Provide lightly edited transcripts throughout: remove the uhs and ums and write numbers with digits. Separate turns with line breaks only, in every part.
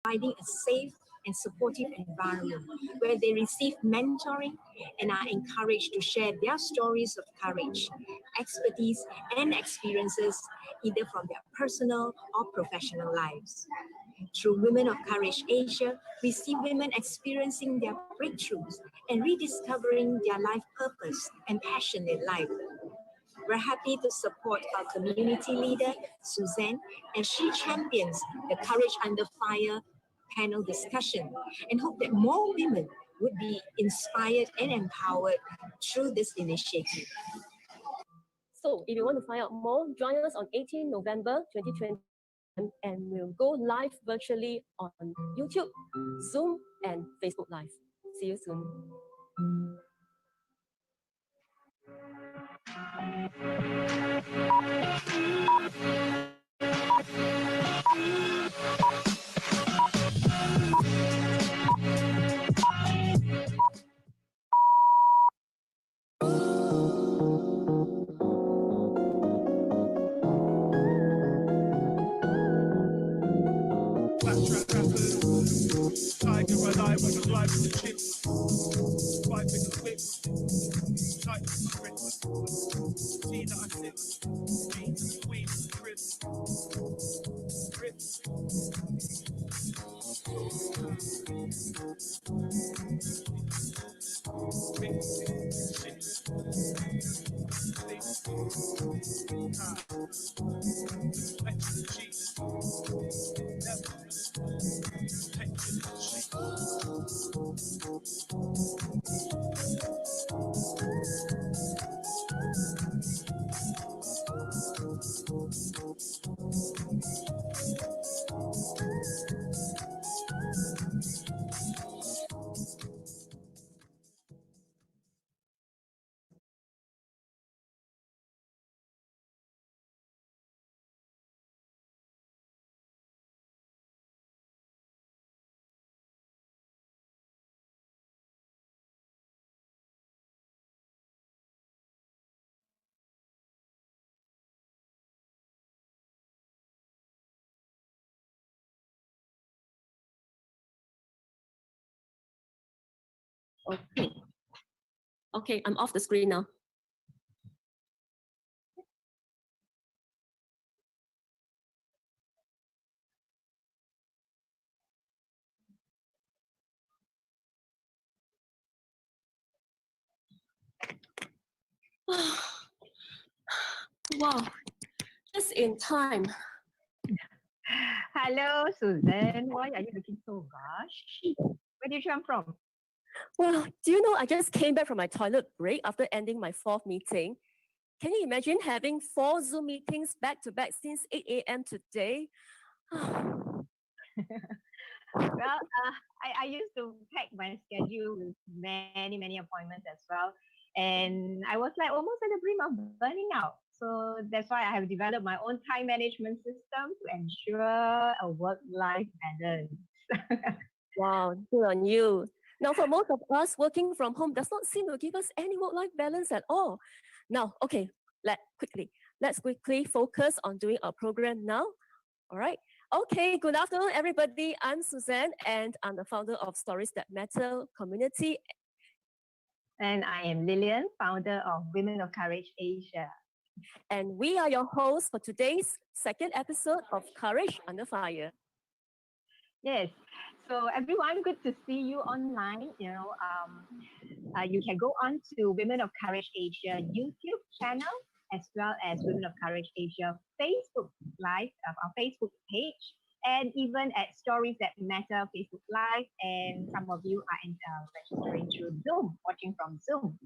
providing a safe and supportive environment where they receive mentoring and are encouraged to share their stories of courage, expertise, and experiences either from their personal or professional lives. Through Women of Courage Asia, we see women experiencing their breakthroughs and rediscovering their life purpose and passion in life. We're happy to support our community leader, Suzanne, as she champions the Courage Under Fire panel discussion and hope that more women would be inspired and empowered through this initiative.
So if you want to find out more, join us on 18 November 2020 and we'll go live virtually on YouTube, Zoom, and Facebook Live. See you soon.
Tiger alive with a life with the chips. Five with the whip. Tight with the grip. See that I sip. Beat and squeeze. Crisp. Grips.
Okay. Okay, I'm off the screen now. Wow, just in time.
Hello, Susan. Why are you looking so rushed? Where did you come from?
Well, do you know I just came back from my toilet break after ending my 4th meeting? Can you imagine having 4 Zoom meetings back to back since 8 a.m. today?
Well, I used to pack my schedule with many appointments as well. And I was like almost at the brim of burning out. So that's why I have developed my own time management system to ensure a work-life balance.
Wow, good on you. Now, for most of us, working from home does not seem to give us any work-life balance at all. Now, okay, let's quickly focus on doing our program now. All right. Okay, good afternoon, everybody. I'm Suzanne, and I'm the founder of Stories That Matter Community.
And I am Lillian, founder of Women of Courage Asia.
And we are your hosts for today's 2nd episode of Courage Under Fire.
Yes. So everyone, good to see you online. You can go on to Women of Courage Asia YouTube channel, as well as Women of Courage Asia Facebook Live, our Facebook page, and even at Stories That Matter Facebook Live. And some of you are registering through Zoom, watching from Zoom.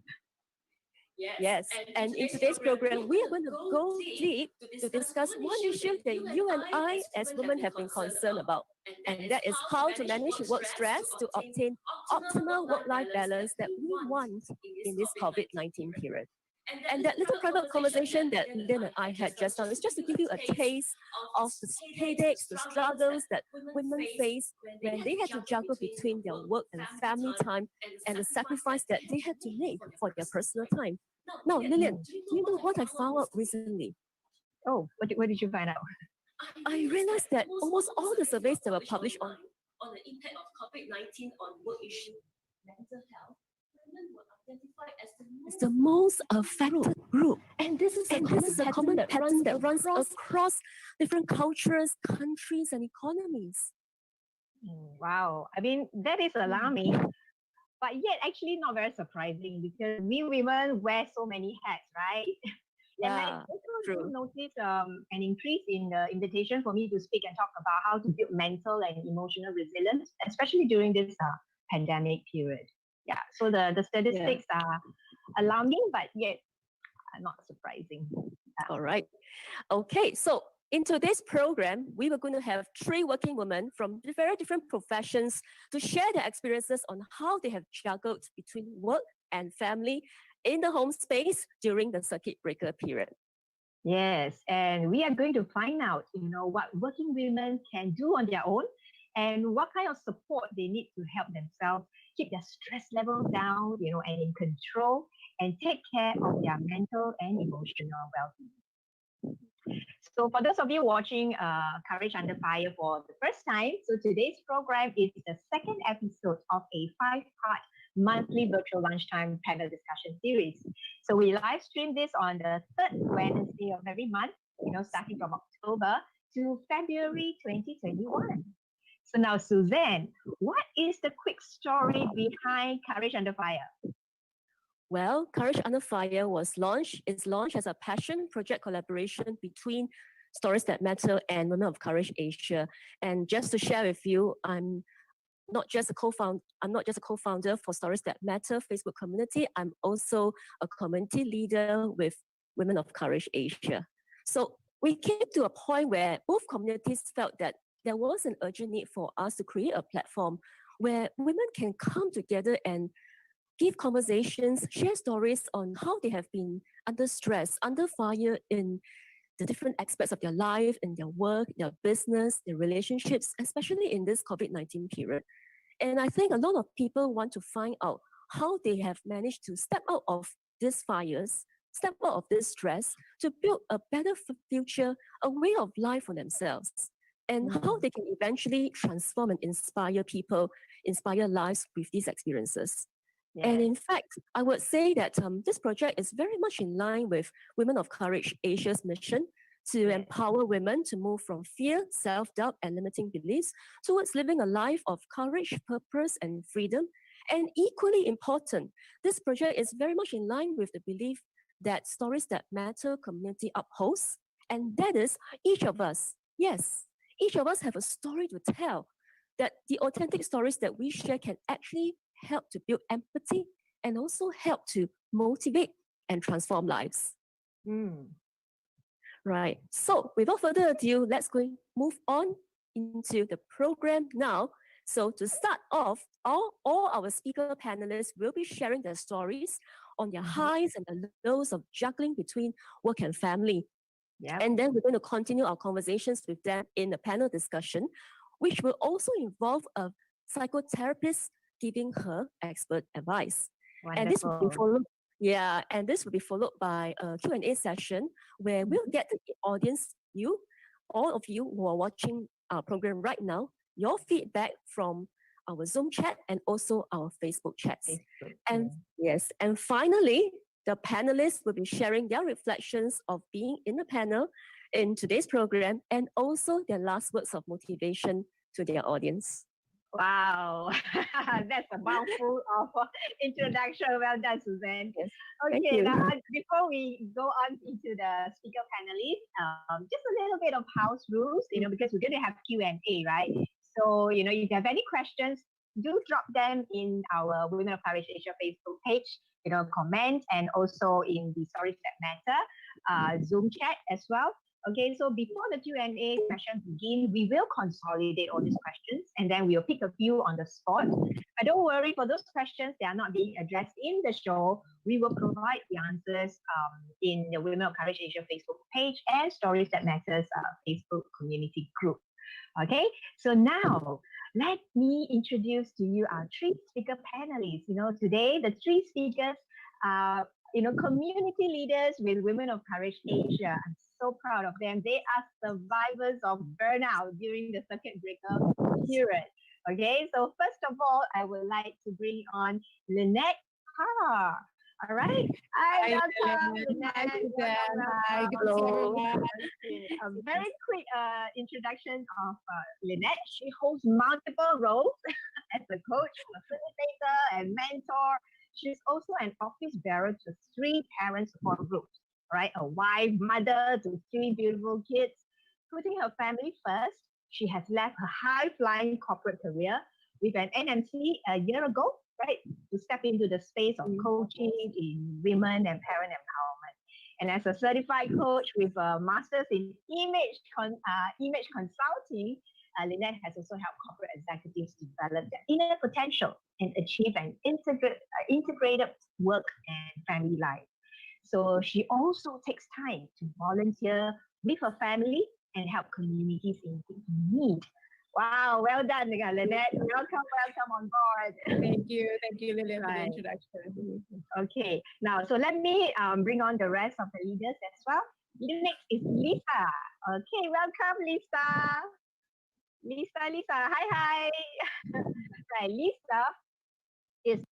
Yes, and in today's program, we are going to go deep to discuss one issue that you and I as women have been concerned about, and that is how to manage work stress to obtain optimal work-life balance that we want in this COVID-19 period. And that little private conversation that Lynn and I had just now is just to give you a taste of the headaches, the struggles that women face when they had to juggle between their work and family time and the sacrifice that they had to make for their personal time. Now, Lillian, do you know what I found out recently?
Oh, what did you find out?
I realized that almost all the surveys that were published on the impact of COVID-19 on work issues, mental health, women were identified as the most affected group. And this is a common pattern that runs across different cultures, countries, and economies.
Wow. I mean, that is alarming, but yet actually not very surprising because we women wear so many hats, right? And I
Yeah,
also
true.
noticed an increase in the invitation for me to speak and talk about how to build mental and emotional resilience, especially during this pandemic period. Yeah, so the statistics are alarming, but yet not surprising.
All right. Okay, so in today's program, we were going to have three working women from very different professions to share their experiences on how they have juggled between work and family in the home space during the circuit breaker period.
Yes, and we are going to find out, what working women can do on their own and what kind of support they need to help themselves keep their stress level down, and in control and take care of their mental and emotional well-being. So for those of you watching Courage Under Fire for the first time, so today's program is the second episode of a five-part monthly virtual lunchtime panel discussion series. So we live stream this on the third Wednesday of every month, starting from October to February 2021. So now, Suzanne, what is the quick story behind Courage Under Fire?
Well, Courage Under Fire is launched as a passion project collaboration between Stories That Matter and Women of Courage Asia. And just to share with you, I'm not just a co-founder for Stories That Matter Facebook community. I'm also a community leader with Women of Courage Asia. So we came to a point where both communities felt that there was an urgent need for us to create a platform where women can come together and give conversations, share stories on how they have been under stress, under fire in the different aspects of their life, in their work, their business, their relationships, especially in this COVID-19 period. And I think a lot of people want to find out how they have managed to step out of these fires, step out of this stress to build a better future, a way of life for themselves, and how they can eventually transform and inspire people, inspire lives with these experiences.
Yes.
And in fact, I would say that this project is very much in line with Women of Courage Asia's mission to empower women to move from fear, self-doubt, and limiting beliefs towards living a life of courage, purpose, and freedom. And equally important, this project is very much in line with the belief that Stories That Matter community upholds, and that is each of us, yes, each of us have a story to tell, that the authentic stories that we share can actually help to build empathy and also help to motivate and transform lives. Right. So without further ado, let's move on into the program now. So to start off, all our speaker panelists will be sharing their stories on their highs and the lows of juggling between work and family.
Yep.
And then we're going to continue our conversations with them in the panel discussion, which will also involve a psychotherapist giving her expert advice.
Wonderful.
And this will be followed, and this will be followed by a Q&A session where we'll get the audience, all of you who are watching our program right now, your feedback from our Zoom chat and also our Facebook chats. And yes, and finally, the panelists will be sharing their reflections of being in the panel in today's program and also their last words of motivation to their audience.
Wow, that's a mouthful of introduction. Well done, Suzanne.
Yes.
Okay, now before we go on into the speaker panelists, just a little bit of house rules, because we're going to have Q&A, right? So, if you have any questions, do drop them in our Women of Courage Asia Facebook page, comment, and also in the Stories That Matter Zoom chat as well. Okay, so before the Q&A session begin, we will consolidate all these questions and then we'll pick a few on the spot. But don't worry, for those questions that are not being addressed in the show, we will provide the answers in the Women of Courage Asia Facebook page and Stories That Matters Facebook community group. Okay, so now let me introduce to you our three speaker panelists. Today the three speakers are community leaders with Women of Courage Asia. I'm so proud of them. They are survivors of burnout during the circuit breaker period. Okay, so first of all, I would like to bring on Lynette Carr. All right. Hi,
Hi,
welcome,
Dylan. Hi,
Lynette.
Suzanne. Hi, good to see
Hello.
everyone.
Okay, a very quick introduction of Lynette. She holds multiple roles as a coach, facilitator, and mentor. She's also an office bearer to three parent support groups, right? A wife, mother to three beautiful kids. Putting her family first, she has left her high flying corporate career with an NMC a year ago, right? To step into the space of coaching in women and parent empowerment. And as a certified coach with a master's in image consulting, Lynette has also helped corporate executives develop their inner potential and achieve an integrated work and family life. So she also takes time to volunteer with her family and help communities in need. Wow, well done, Lynette. Welcome on board.
Thank you, Lillian, for the
Right.
introduction.
Okay, now so let me bring on the rest of the leaders as well. Next is Lisa. Okay, welcome, Lisa. Lisa, hi. Right, Lisa is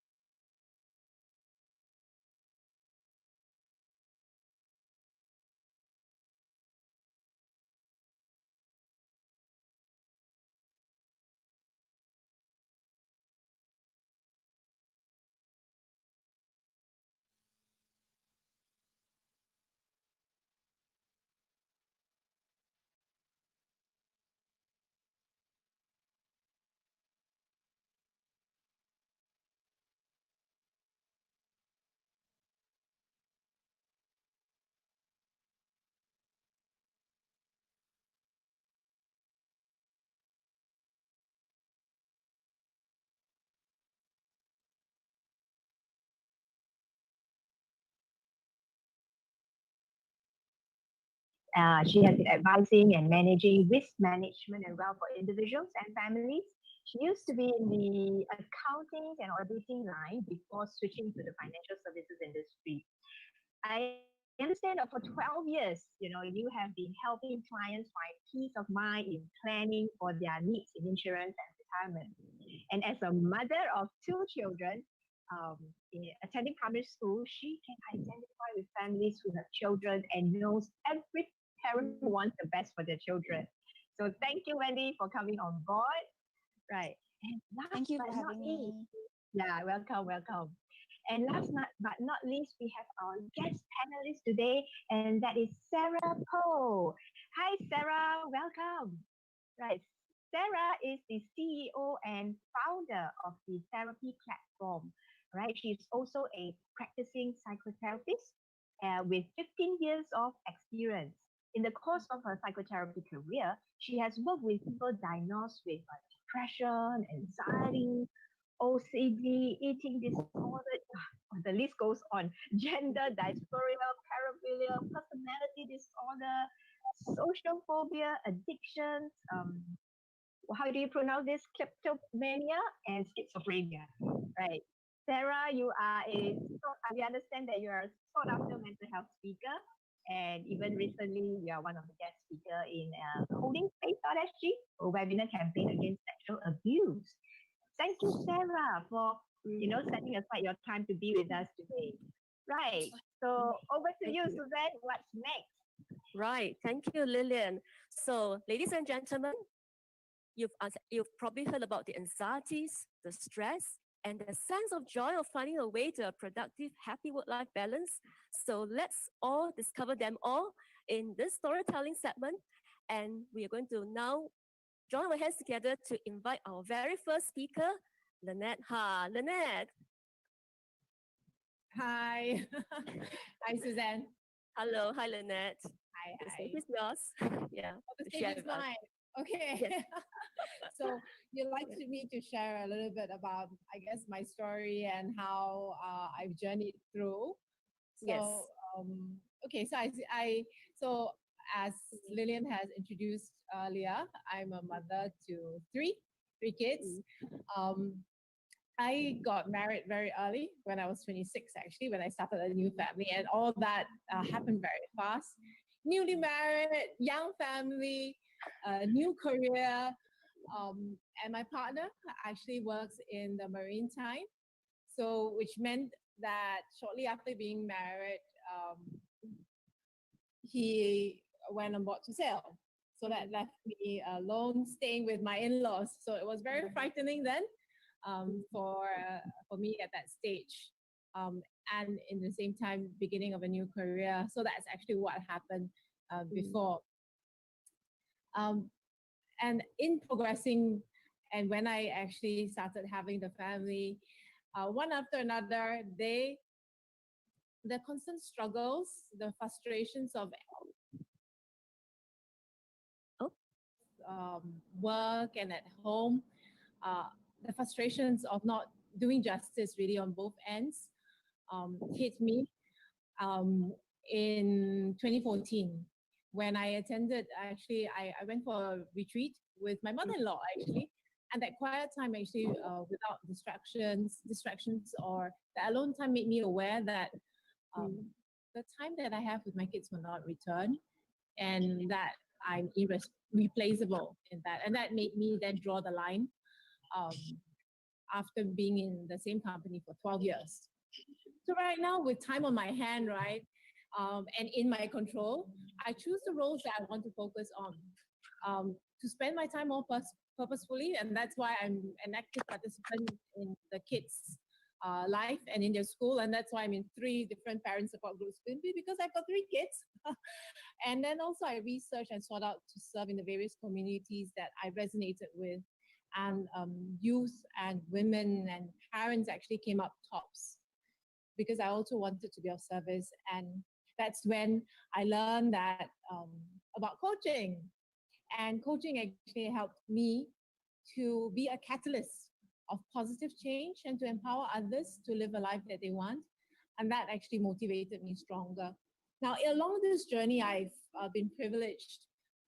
she has been advising and managing risk management and wealth for individuals and families. She used to be in the accounting and auditing line before switching to the financial services industry. I understand that for 12 years, you have been helping clients find peace of mind in planning for their needs in insurance and retirement. And as a mother of two children, attending primary school, she can identify with families who have children and knows every parent wants the best for their children. So thank you, Wendy, for coming on board. Right. And last
Thank you
but
for
not
having
least,
me.
yeah, welcome. And but not least, we have our guest panelist today, and that is Sarah Poe. Hi, Sarah. Welcome. Right. Sarah is the CEO and founder of the therapy platform. Right. She's also a practicing psychotherapist with 15 years of experience. In the course of her psychotherapy career, she has worked with people diagnosed with depression, anxiety, OCD, eating disorder, the list goes on. Gender dysphoria, paraphilia, personality disorder, social phobia, addictions, how do you pronounce this? Kleptomania and schizophrenia, right? Sarah, we understand that you are a sought after mental health speaker, and even recently you are one of the guest speaker in Holding Space.sg, a webinar campaign against sexual abuse. Thank you, Sarah, for setting aside your time to be with us today. Right. So over to
Thank
you,
you.
Suzanne. What's next?
Right. Thank you, Lillian. So, ladies and gentlemen, you've probably heard about the anxieties, the stress, and the sense of joy of finding a way to a productive, happy work-life balance. So let's all discover them all in this storytelling segment. And we are going to now join our hands together to invite our very first speaker, Lynette. Lynette.
Hi. Hi, Suzanne.
Hello. Hi, Lynette.
Hi,
The
hi.
stage is yours. Yeah.
Oh, the
to
stage
share
is
with us.
mine. Okay.
Yes.
So you'd like me to share a little bit about, I guess, my story and how I've journeyed through.
Yes.
So, okay, so so as Lillian has introduced earlier, I'm a mother to three kids. Um, I got married very early when I was 26, actually, when I started a new family, and all that happened very fast. Newly married, young family, new career, And my partner actually works in the maritime, so which meant that shortly after being married, he went on board to sail. So that left me alone staying with my in-laws. So it was very frightening then for me at that stage. Um, and in the same time, beginning of a new career. So that's actually what happened before. Um, and in progressing, and when I actually started having the family, one after another, the constant struggles, the frustrations of
Oh,
work and at home, uh, the frustrations of not doing justice really on both ends hit me um, in 2014 when I attended. Actually, I went for a retreat with my mother-in-law actually, and that quiet time actually without distractions or that alone time made me aware that the time that I have with my kids will not return, and that I'm irreplaceable in that. And that made me then draw the line um, after being in the same company for 12 years. So right now, with time on my hand, right, and in my control, I choose the roles that I want to focus on to spend my time more purposefully, and that's why I'm an active participant in the kids' life and in their school, and that's why I'm in 3 different parent support groups simply because I've got 3 kids. And then also I researched and sought out to serve in the various communities that I resonated with, and youth and women and parents actually came up tops because I also wanted to be of service. And that's when I learned that about coaching. And coaching actually helped me to be a catalyst of positive change and to empower others to live a life that they want. And that actually motivated me stronger. Now, along this journey, I've been privileged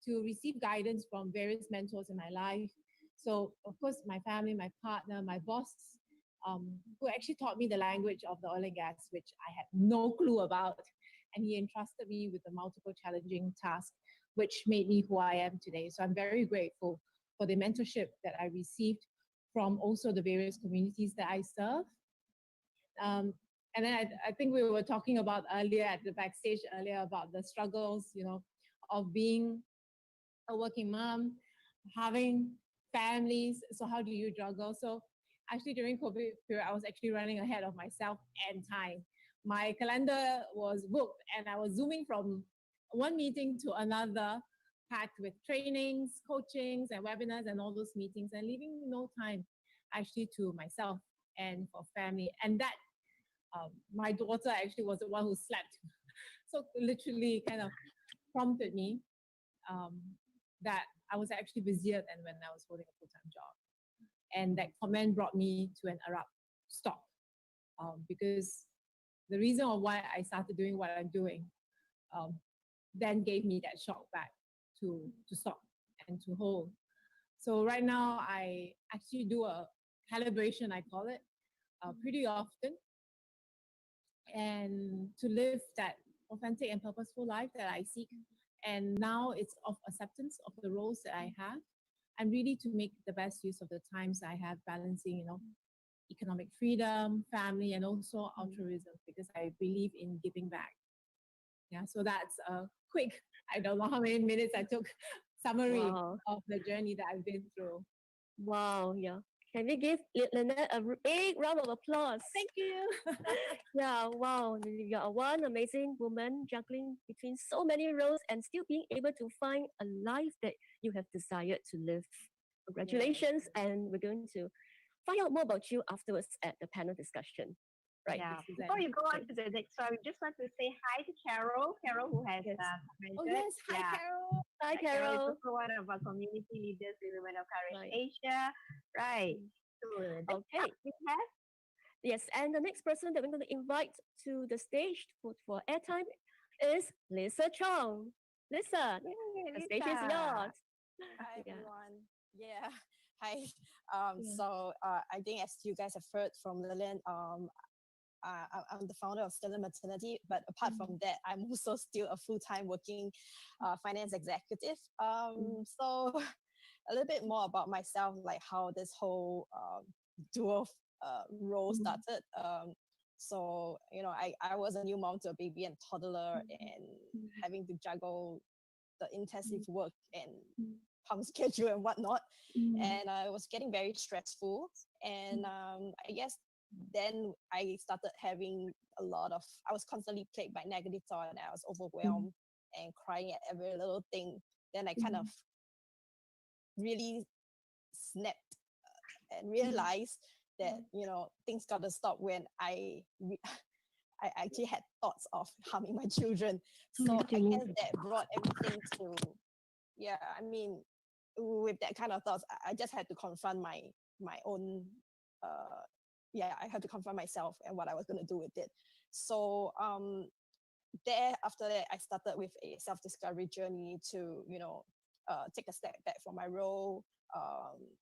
to receive guidance from various mentors in my life. So, of course, my family, my partner, my boss, who actually taught me the language of the oil and gas, which I had no clue about. And he entrusted me with the multiple challenging tasks, which made me who I am today. So I'm very grateful for the mentorship that I received from also the various communities that I serve. And then I think we were talking about earlier at the backstage earlier about the struggles, of being a working mom, having families. So how do you juggle? So actually during COVID period, I was actually running ahead of myself and time. My calendar was booked and I was zooming from one meeting to another, packed with trainings, coachings, and webinars and all those meetings, and leaving no time actually to myself and for family. And that my daughter actually was the one who slept. So literally kind of prompted me um, that I was actually busier than when I was holding a full-time job. And that comment brought me to an abrupt stop because the reason of why I started doing what I'm doing um, then gave me that shock back to stop and to hold. So right now I actually do a calibration, I call it, pretty often, and to live that authentic and purposeful life that I seek. And now it's of acceptance of the roles that I have, and really to make the best use of the times I have, balancing, economic freedom, family, and also altruism, because I believe in giving back. Yeah, so that's a quick, I don't know how many minutes I took, summary
wow.
of the journey that I've been through.
Wow, yeah. Can we give Lynette a big round of applause?
Thank you.
Yeah, wow. You are one amazing woman juggling between so many roles and still being able to find a life that you have desired to live. Congratulations. And we're going to find out more about you afterwards at the panel discussion. Right.
Yeah.
This is
Before you go on
Okay.
to the next one, we just want to say hi to Carol. Carol, who has
Yes.
commented.
Oh, yes. Hi,
Yeah.
Carol.
Hi,
Carol is
Carol.
also one of our community leaders in Women of Courage
Right.
Asia. Right. So next
Okay.
up we have.
Yes, and the next person that we're going to invite to the stage for airtime is Lisa Chong. Lisa,
Yay,
the stage is
Lisa.
yours.
Hi
Yeah.
everyone. Yeah. Hi.
Yeah.
I think as you guys have heard from Lillian, I'm the founder of Stellar Maternity, but apart from that, I'm also still a full-time working finance executive. So a little bit more about myself, like how this whole dual role started. So, I was a new mom to a baby and toddler and having to juggle the intensive work and pump schedule and whatnot. And I was getting very stressful. And I guess then I started having I was constantly plagued by negative thought and I was overwhelmed and crying at every little thing. Then I kind of really snapped and realized that, things got to stop when I actually had thoughts of harming my children. So I guess that brought everything to, yeah, I mean, with that kind of thoughts, I just had to confront my own, I had to confront myself and what I was going to do with it. So after that, I started with a self-discovery journey to, take a step back from my role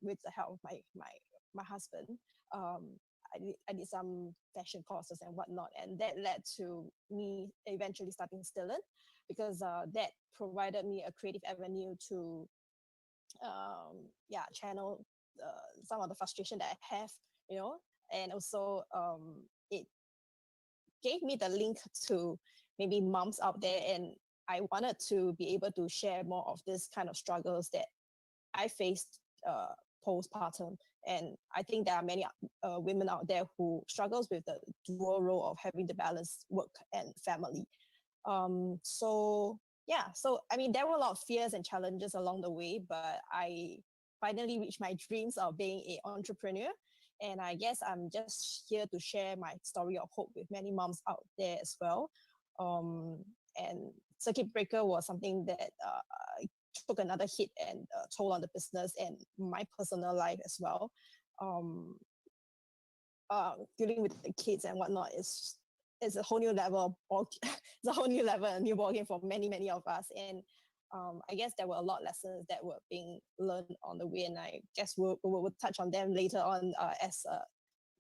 with the help of my husband. I did some fashion courses and whatnot, and that led to me eventually starting Stillen, because that provided me a creative avenue to channel some of the frustration that I have, and also it gave me the link to maybe moms out there, and I wanted to be able to share more of this kind of struggles that I faced postpartum. And I think there are many women out there who struggles with the dual role of having to balance work and family. So I mean, there were a lot of fears and challenges along the way, but I finally reached my dreams of being an entrepreneur. And I guess I'm just here to share my story of hope with many moms out there as well. And circuit breaker was something that took another hit and toll on the business and my personal life as well. Dealing with the kids and whatnot is a whole new level of it's a whole new level, a new ballgame for many of us. And I guess there were a lot of lessons that were being learned on the way, and I guess we'll touch on them later on as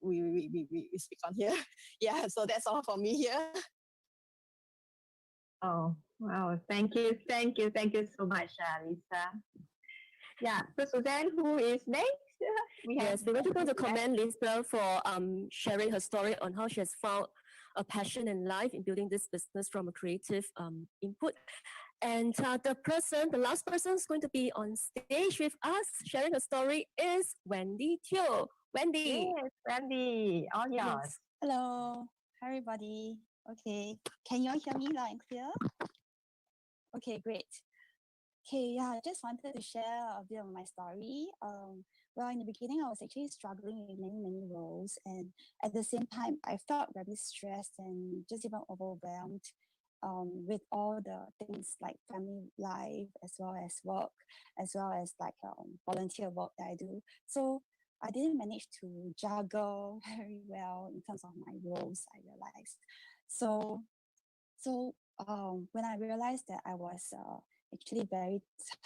we speak on here. Yeah, so that's all for me here.
Oh, wow. Thank you so much, Lisa. Yeah, so Suzanne, who is next?
Yes, we want to commend Lisa for sharing her story on how she has found a passion in life in building this business from a creative input. And the last person is going to be on stage with us sharing her story is Wendy Teo. Wendy.
Yes, Wendy, all yours.
Yes. Hello, everybody. Okay, can you all hear me loud and clear? Okay, great. Okay, yeah, I just wanted to share a bit of my story. Well, in the beginning, I was actually struggling with many roles, and at the same time, I felt very stressed and just even overwhelmed with all the things like family life, as well as work, as well as like volunteer work that I do. So I didn't manage to juggle very well in terms of my roles, I realized. So when I realized that I was actually very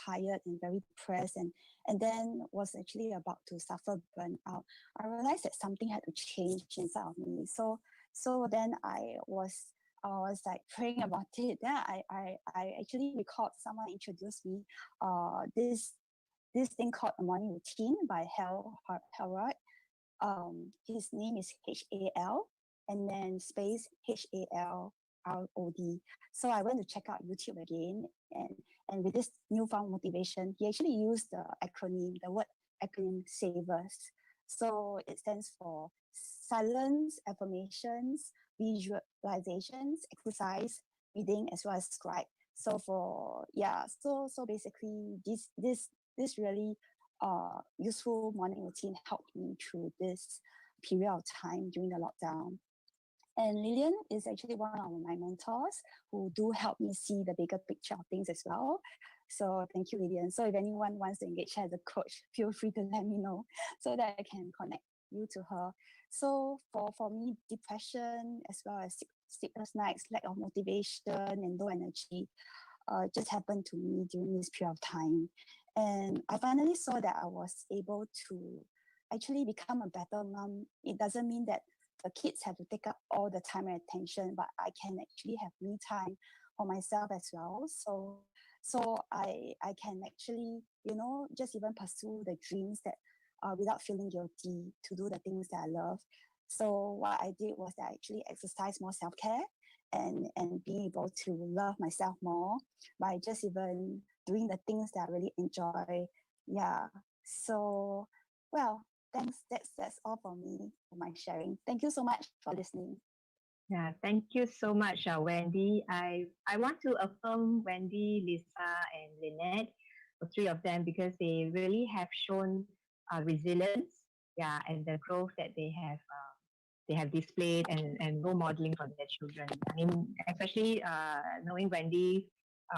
tired and very depressed, and then was actually about to suffer burnout, I realized that something had to change inside of me. So then I was like praying about it. Then I actually recalled someone introduced me this thing called a morning routine by Hal. His name is HAL and then space HALROD. So I went to check out YouTube again, and with this newfound motivation, he actually used the word acronym SAVERS. So it stands for silence, affirmations, visualizations, exercise, reading, as well as scribe. So basically this really useful morning routine helped me through this period of time during the lockdown. And Lillian is actually one of my mentors who do help me see the bigger picture of things as well. So thank you, Lillian. So if anyone wants to engage her as a coach, feel free to let me know so that I can connect you to her. So for me, depression as well as sleepless nights, lack of motivation and low energy just happened to me during this period of time. And I finally saw that I was able to actually become a better mom. It doesn't mean that the kids have to take up all the time and attention, but I can actually have me time for myself as well. So I can actually, just even pursue the dreams that without feeling guilty to do the things that I love. So what I did was that I actually exercise more self-care and being able to love myself more by just even doing the things that I really enjoy. Yeah. So, well, thanks. That's all for me for my sharing. Thank you so much for listening.
Yeah, thank you so much, Wendy. I want to affirm Wendy, Lisa, and Lynette, the three of them, because they really have shown resilience, yeah, and the growth that they have displayed and role modeling for their children. I mean, especially knowing Wendy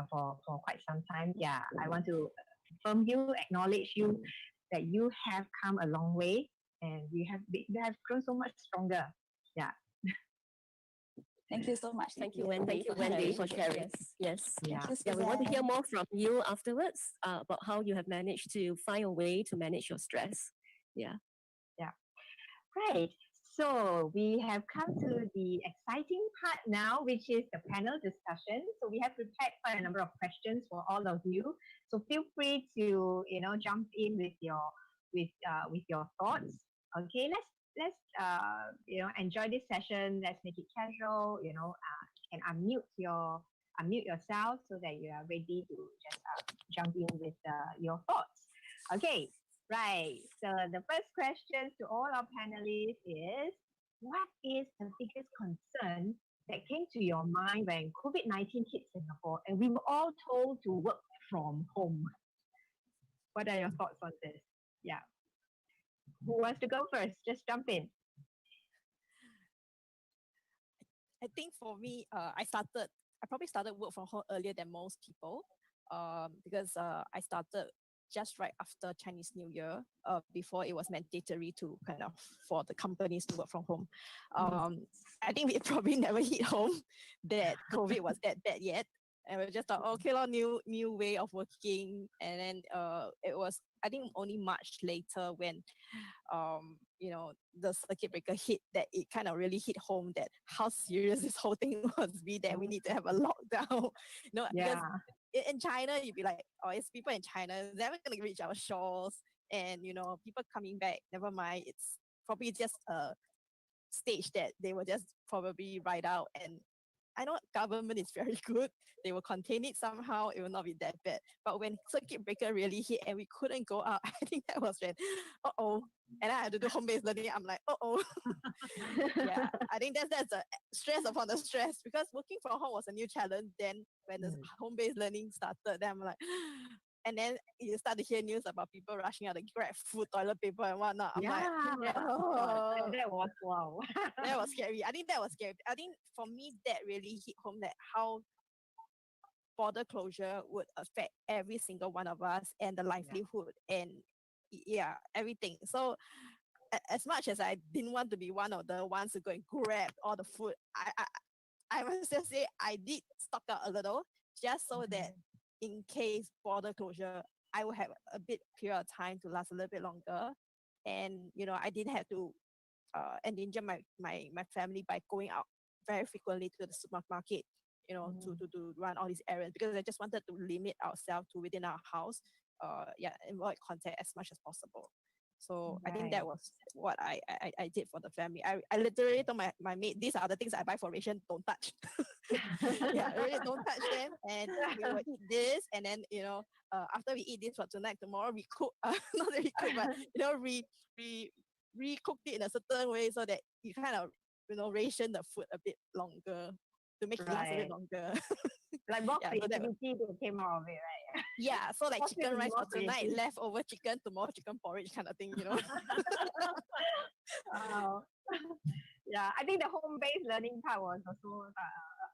for quite some time, yeah, I want to affirm you, acknowledge you that you have come a long way and you have grown so much stronger. Yeah.
Thank you so much.
Thank you, Wendy, for sharing. Yes.
Yeah.
Thank you,
Yeah, we want to hear
Suzanne.
more from you afterwards about how you have managed to find a way to manage your stress. Yeah.
Yeah. Right. So we have come to the exciting part now, which is the panel discussion. So we have prepared quite a number of questions for all of you. So feel free to jump in with your thoughts. Okay, let's enjoy this session. Let's make it casual. You can unmute yourself so that you are ready to just jump in with your thoughts. Okay, right. So the first question to all our panelists is, what is the biggest concern that came to your mind when COVID-19 hit Singapore and we were all told to work from home? What are your thoughts on this? Yeah. Who wants to go first? Just jump in.
I think for me, I probably started work from home earlier than most people, because I started just right after Chinese New Year, before it was mandatory to kind of for the companies to work from home. I think we probably never hit home that COVID was that bad yet. And we just thought, okay, new way of working. And then it was, I think, only March later when the circuit breaker hit, that it kind of really hit home that how serious this whole thing was be, that we need to have a lockdown. Because
Yeah.
in China, you'd be like, oh, it's people in China, they're never going to reach our shores. And, people coming back, never mind. It's probably just a stage that they will just probably ride out. And I know government is very good. They will contain it somehow. It will not be that bad. But when circuit breaker really hit and we couldn't go out, I think that was when, uh-oh. And I had to do home-based learning. I'm like, uh-oh. Yeah, I think that's a stress upon the stress, because working from home was a new challenge. Then when the home-based learning started, then I'm like, and then you start to hear news about people rushing out to grab food, toilet paper, and whatnot. I'm like, oh,
that was wow.
that was scary. I think that was scary. I think for me, that really hit home that how border closure would affect every single one of us and the livelihood and everything. So as much as I didn't want to be one of the ones who go and grab all the food, I must just say I did stock up a little, just so that in case border closure, I will have a bit period of time to last a little bit longer. And I didn't have to endanger my family by going out very frequently to the supermarket, to run all these errands, because I just wanted to limit ourselves to within our house, avoid contact as much as possible. So I think that was what I did for the family. I literally told my mate, these are the things I buy for ration, don't touch. Yeah, really don't touch them. And we will eat this, and then after we eat this for tonight, tomorrow we cook, not that we cook, but recooked it in a certain way so that you kind of ration the food a bit longer to make it last a bit longer.
Like more
Yeah, so
creativity that came out of it, right?
yeah, so like chicken rice for tonight,
creative.
leftover chicken, tomorrow chicken porridge kind of thing,
Wow. Yeah, I think the home-based learning part was also,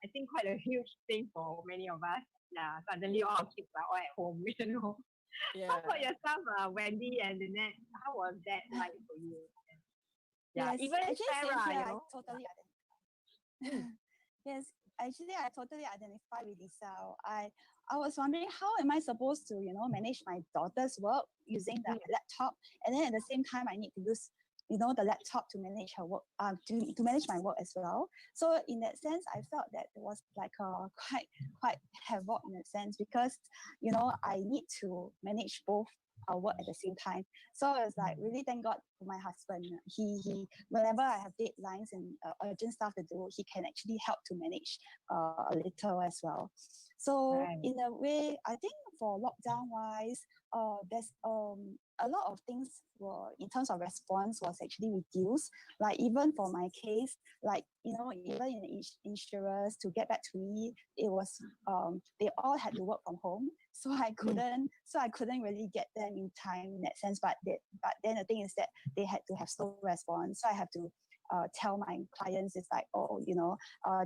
I think, quite a huge thing for many of us. Yeah, suddenly all our kids are all at home,
Yeah.
How about yourself, Wendy and Lynette? How was that like for you? Yeah,
Yes,
even
actually, same
Sarah,
here. I totally yes, actually, I totally identify with Lisa. I was wondering how am I supposed to manage my daughter's work using the laptop, and then at the same time I need to use the laptop to manage her work, to manage my work as well. So in that sense, I felt that it was like a quite havoc in that sense, because I need to manage both our work at the same time. So it's like really thank God for my husband. He whenever I have deadlines and urgent stuff to do, he can actually help to manage a little as well. So
Right.
in a way, I think for lockdown wise, there's a lot of things were in terms of response was actually reduced. Like even for my case, like even in insurers to get back to me, it was they all had to work from home, so I couldn't really get them in time in that sense. But then the thing is that they had to have slow response, so I have to tell my clients it's like, oh,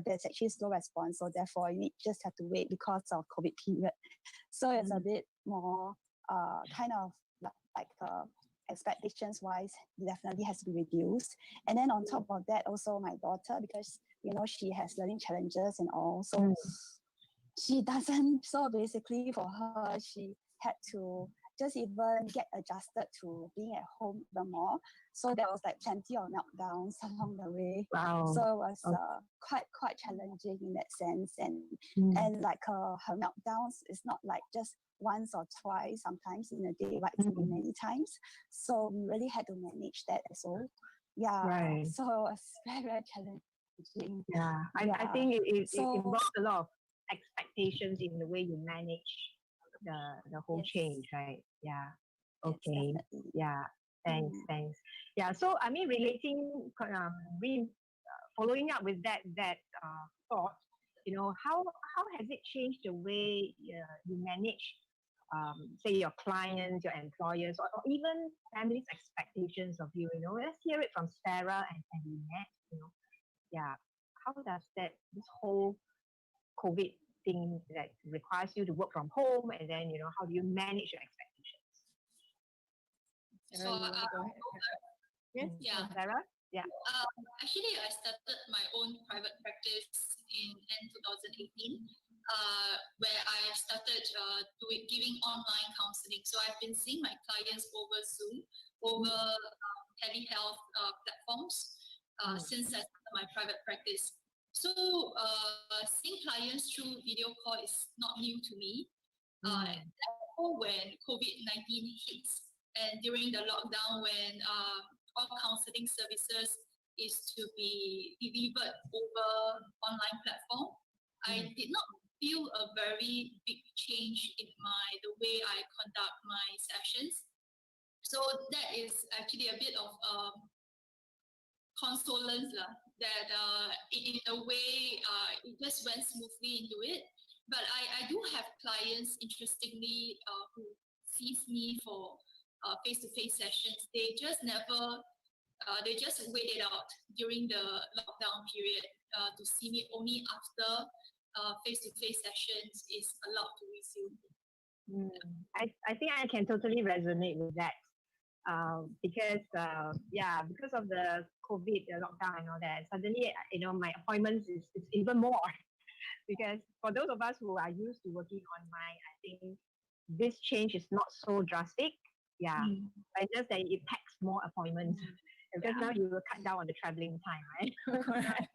there's actually slow response, so therefore you just have to wait because of COVID period. So it's a bit more kind of expectations wise definitely has to be reduced. And then on top of that, also my daughter, because she has learning challenges and all, so she doesn't, so basically for her she had to just even get adjusted to being at home even more. So there was like plenty of meltdowns along the way.
Wow.
So it was quite challenging in that sense. And like her meltdowns is not like just once or twice, sometimes in a day, but it's been many times. So we really had to manage that as well. Yeah.
Right.
So it was very, very challenging.
Yeah. I
Yeah.
think it
So-
involves a lot of expectations in the way you manage the whole
Yes.
change, right? Yeah.
Yes,
Okay.
definitely.
Yeah. Thanks. Yeah. So I mean, following up with that thought, how has it changed the way you manage, say, your clients, your employers, or even families' expectations of you? Let's hear it from Sarah and Lynette. Yeah. How does this whole COVID thing that requires you to work from home, and then how do you manage your expectations?
Sarah, you want to go ahead? Yes.
Yeah.
Sarah? Yeah.
Actually, I started my own private practice in end 2018, where I started giving online counseling. So I've been seeing my clients over Zoom, over telehealth platforms since I started my private practice. So seeing clients through video call is not new to me. Therefore, when COVID-19 hits and during the lockdown, when all counseling services is to be delivered over online platform, I did not feel a very big change in the way I conduct my sessions. So that is actually a bit of consolence that in a way it just went smoothly into it. But I do have clients, interestingly, who sees me for face-to-face sessions. They just never, they just wait it out during the lockdown period to see me only after face-to-face sessions is allowed to resume.
I think I can totally resonate with that. Because because of the COVID, the lockdown and all that, suddenly my appointments is even more. Because for those of us who are used to working online, I think this change is not so drastic. Yeah, but just that it packs more appointments. Because now you will cut down on the traveling time, right?
Correct.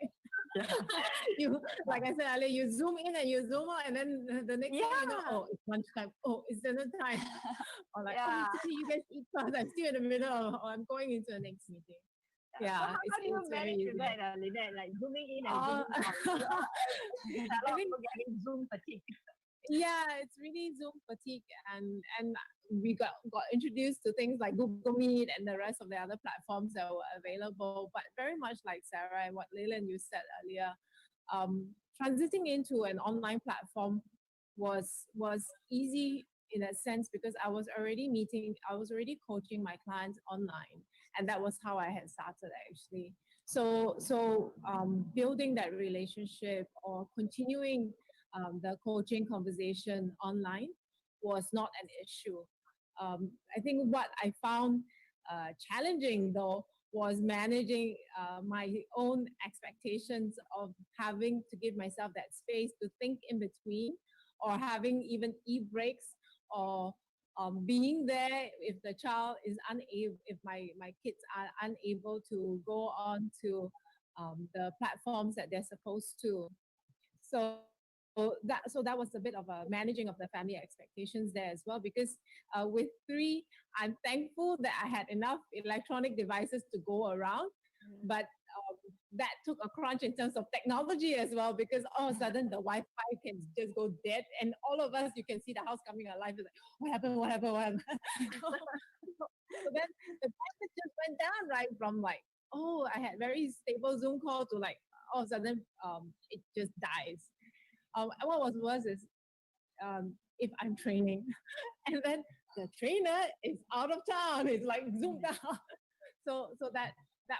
You, like I said earlier, you zoom in and you zoom out, and then the next thing you know, oh, it's lunchtime. Oh, it's dinner time. Or like, oh, it's okay, you guys eat first. I'm still in the middle of, or I'm going into the next meeting. Yeah,
So how do you manage with that, Lynette? Like zooming in and zooming out. I think we're getting Zoom fatigue.
Yeah, it's really Zoom fatigue, and we got introduced to things like Google Meet and the rest of the other platforms that were available. But very much like Sarah and what Leland you said earlier, transiting into an online platform was easy in a sense because I was already coaching my clients online, and that was how I had started actually. So building that relationship or continuing the coaching conversation online was not an issue. I think what I found challenging though was managing my own expectations of having to give myself that space to think in between, or having even e-breaks, or being there if the child is unable, if my kids are unable to go on to the platforms that they're supposed to. So that was a bit of a managing of the family expectations there as well, because with three, I'm thankful that I had enough electronic devices to go around, but that took a crunch in terms of technology as well, because all of a sudden the Wi-Fi can just go dead, and all of us, you can see the house coming alive. It's like, what happened? What happened? What happened? So then the bandwidth just went down, right? From like, oh, I had very stable Zoom call to like all of a sudden it just dies. What was worse is if I'm training and then the trainer is out of town, it's like zoomed out. So that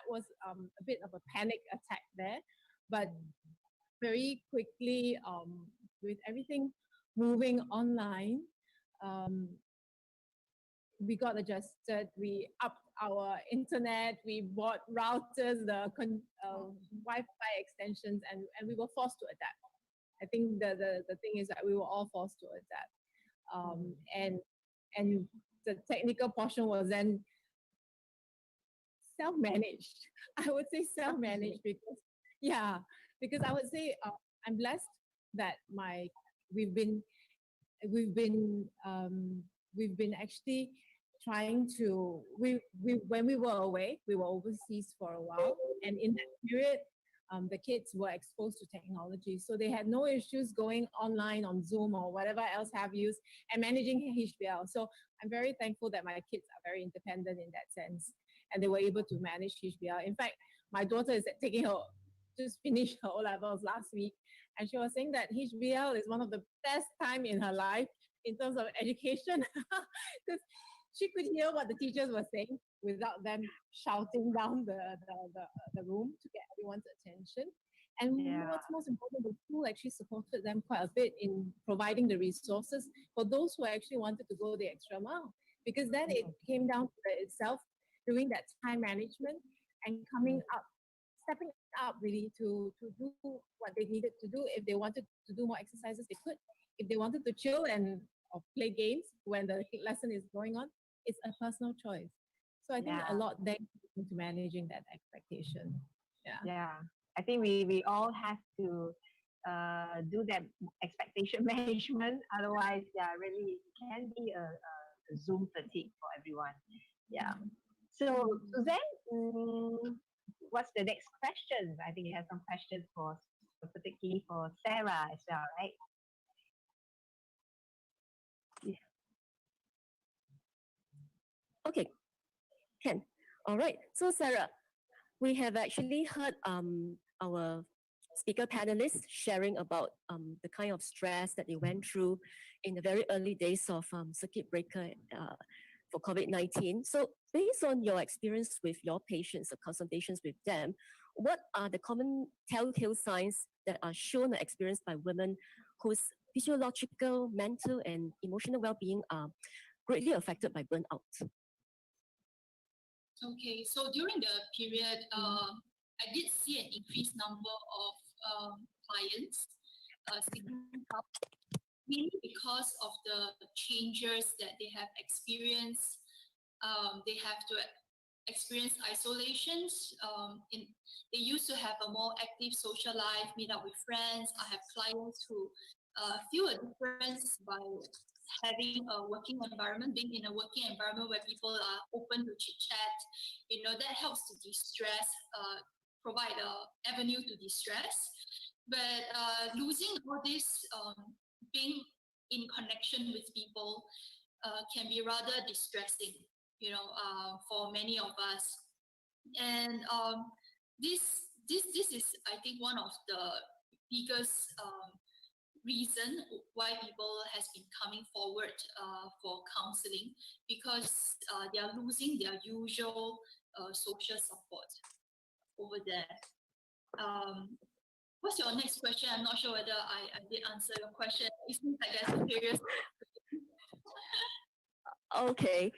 was a bit of a panic attack there, but very quickly with everything moving online, um, we got adjusted. We upped our internet. We bought routers, the Wi-Fi extensions, and we were forced to adapt. I think the thing is that we were all forced to adapt, and the technical portion was then self-managed. I would say self-managed because I would say I'm blessed that we've been we've been we've been actually trying to when we were away, we were overseas for a while, and in that period the kids were exposed to technology, so they had no issues going online on Zoom or whatever else have used and managing HBL. So I'm very thankful that my kids are very independent in that sense, and they were able to manage HBL. In fact, my daughter is just finished her O levels last week, and she was saying that HBL is one of the best time in her life in terms of education, because she could hear what the teachers were saying without them shouting down the room to get everyone's attention. And what's most important, the school actually supported them quite a bit in providing the resources for those who actually wanted to go the extra mile. Because then it came down to itself doing that time management and stepping up really to do what they needed to do. If they wanted to do more exercises, they could. If they wanted to chill or play games when the lesson is going on, it's a personal choice. So I think a lot then into managing that expectation.
Yeah. I think we all have to do that expectation management. Otherwise, really it can be a Zoom fatigue for everyone. Yeah. So Suzanne, what's the next question? I think you have some questions for particularly for Sarah as well, right?
Okay, can. All right. So Sarah, we have actually heard our speaker panelists sharing about the kind of stress that they went through in the very early days of circuit breaker for COVID-19. So based on your experience with your patients or consultations with them, what are the common telltale signs that are shown or experienced by women whose physiological, mental, and emotional well-being are greatly affected by burnout?
Okay, so during the period, I did see an increased number of clients seeking help, mainly because of the changes that they have experienced. They have to experience isolations. They used to have a more active social life, meet up with friends. I have clients who feel a difference by having a working environment, being in a working environment where people are open to chit chat. That helps to de-stress, provide a avenue to de-stress. But losing all this, being in connection with people, can be rather distressing, for many of us. And this is, I think, one of the biggest reason why people has been coming forward for counseling, because they are losing their usual social support over there. What's your next question? I'm not sure whether I did answer your question. It seems like there's a serious.
Okay.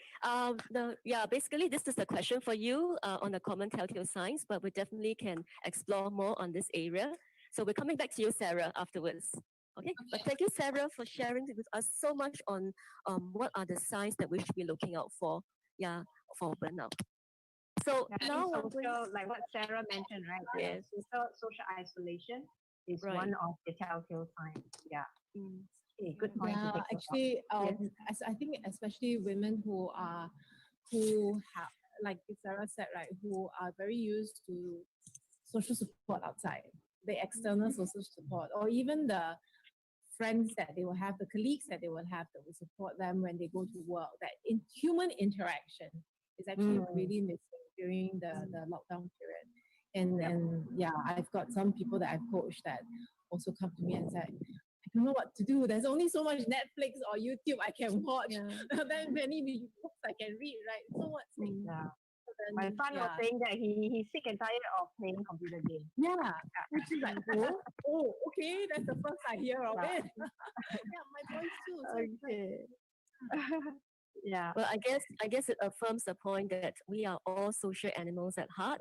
Basically, this is a question for you on the common telltale signs, but we definitely can explore more on this area. So we're coming back to you, Sarah, afterwards. Okay, but thank you, Sarah, for sharing with us so much on what are the signs that we should be looking out for, yeah, for burnout. So
Yeah, I
now
think
I'm going,
social, like what Sarah mentioned, right?
yes,
Social isolation is
right.
one of the telltale signs. Yeah.
Mm,
Okay, good point to
Yeah,
take note of.
actually,
yes,
as I think especially women who have, like Sarah said, right, who are very used to social support outside, the external social support, or even the friends that they will have, the colleagues that they will have that will support them when they go to work. That in human interaction is actually really missing during the lockdown period. And yeah, I've got some people that I've coached that also come to me and said, I don't know what to do. There's only so much Netflix or YouTube I can watch.
yeah.
Then many books I can read, right? So what's next?
Yeah.
So
My
then,
son was
yeah,
saying that he's sick and tired of playing computer games.
yeah, which is like, okay, that's the first I hear of
Yeah.
it. Yeah, my boys too. So it's like,
Okay. Yeah.
Well, I guess it affirms the point that we are all social animals at heart.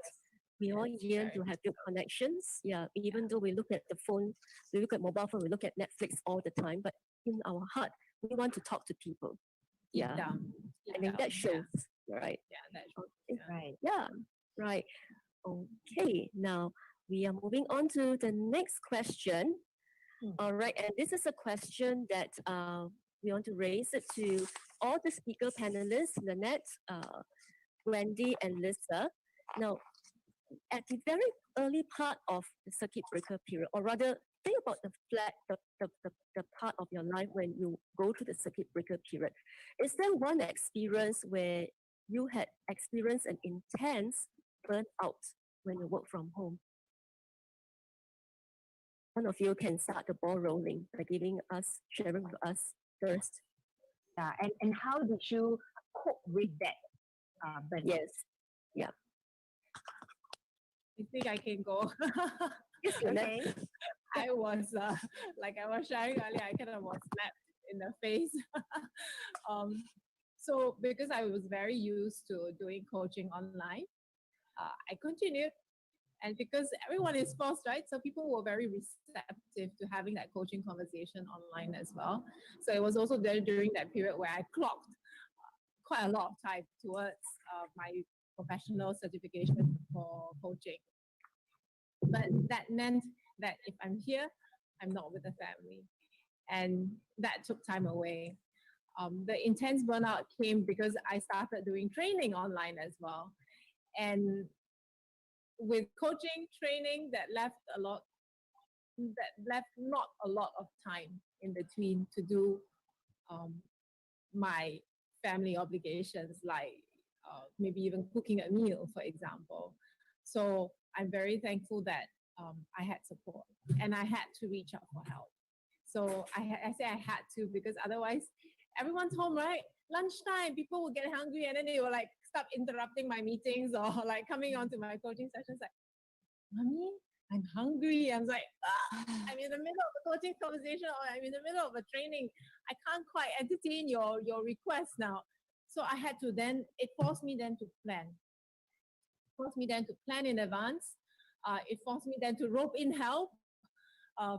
We all yearn to have good connections. Yeah, even though we look at the phone, we look at mobile phone, we look at Netflix all the time, but in our heart, we want to talk to people.
deep
Yeah,
down. Deep
and then
down,
that shows, right?
Yeah, that's
Okay.
Right.
Yeah, right. Okay, now we are moving on to the next question. All right, and this is a question that we want to raise it to all the speaker panelists, Lynette, Wendy, and Lisa. Now, at the very early part of the circuit breaker period, or rather, think about the part of your life when you go through the circuit breaker period. Is there one experience where you had experienced an intense burnout when you work from home? One of you can start the ball rolling by sharing with us first.
Yeah. And how did you cope with that burnout?
Yes. Yeah.
I think I can go.
Yes, Lynette.
Okay.
I was like I was sharing earlier, I kind of was slapped in the face. So because I was very used to doing coaching online, I continued, and because everyone is forced, right? So people were very receptive to having that coaching conversation online as well. So it was also there during that period where I clocked quite a lot of time towards my professional certification for coaching. But that meant that if I'm here, I'm not with the family. And that took time away. The intense burnout came because I started doing training online as well. And with coaching training, that left not a lot of time in between to do my family obligations, like maybe even cooking a meal, for example. So I'm very thankful that I had support and I had to reach out for help. So I say I had to because otherwise everyone's home, right? Lunchtime, people will get hungry and then they will like stop interrupting my meetings or like coming onto my coaching sessions like, Mommy, I'm hungry. I'm like, I'm in the middle of a coaching conversation or I'm in the middle of a training. I can't quite entertain your request now. So I had to then, it forced me then to plan. Forced me then to plan in advance. It forced me then to rope in help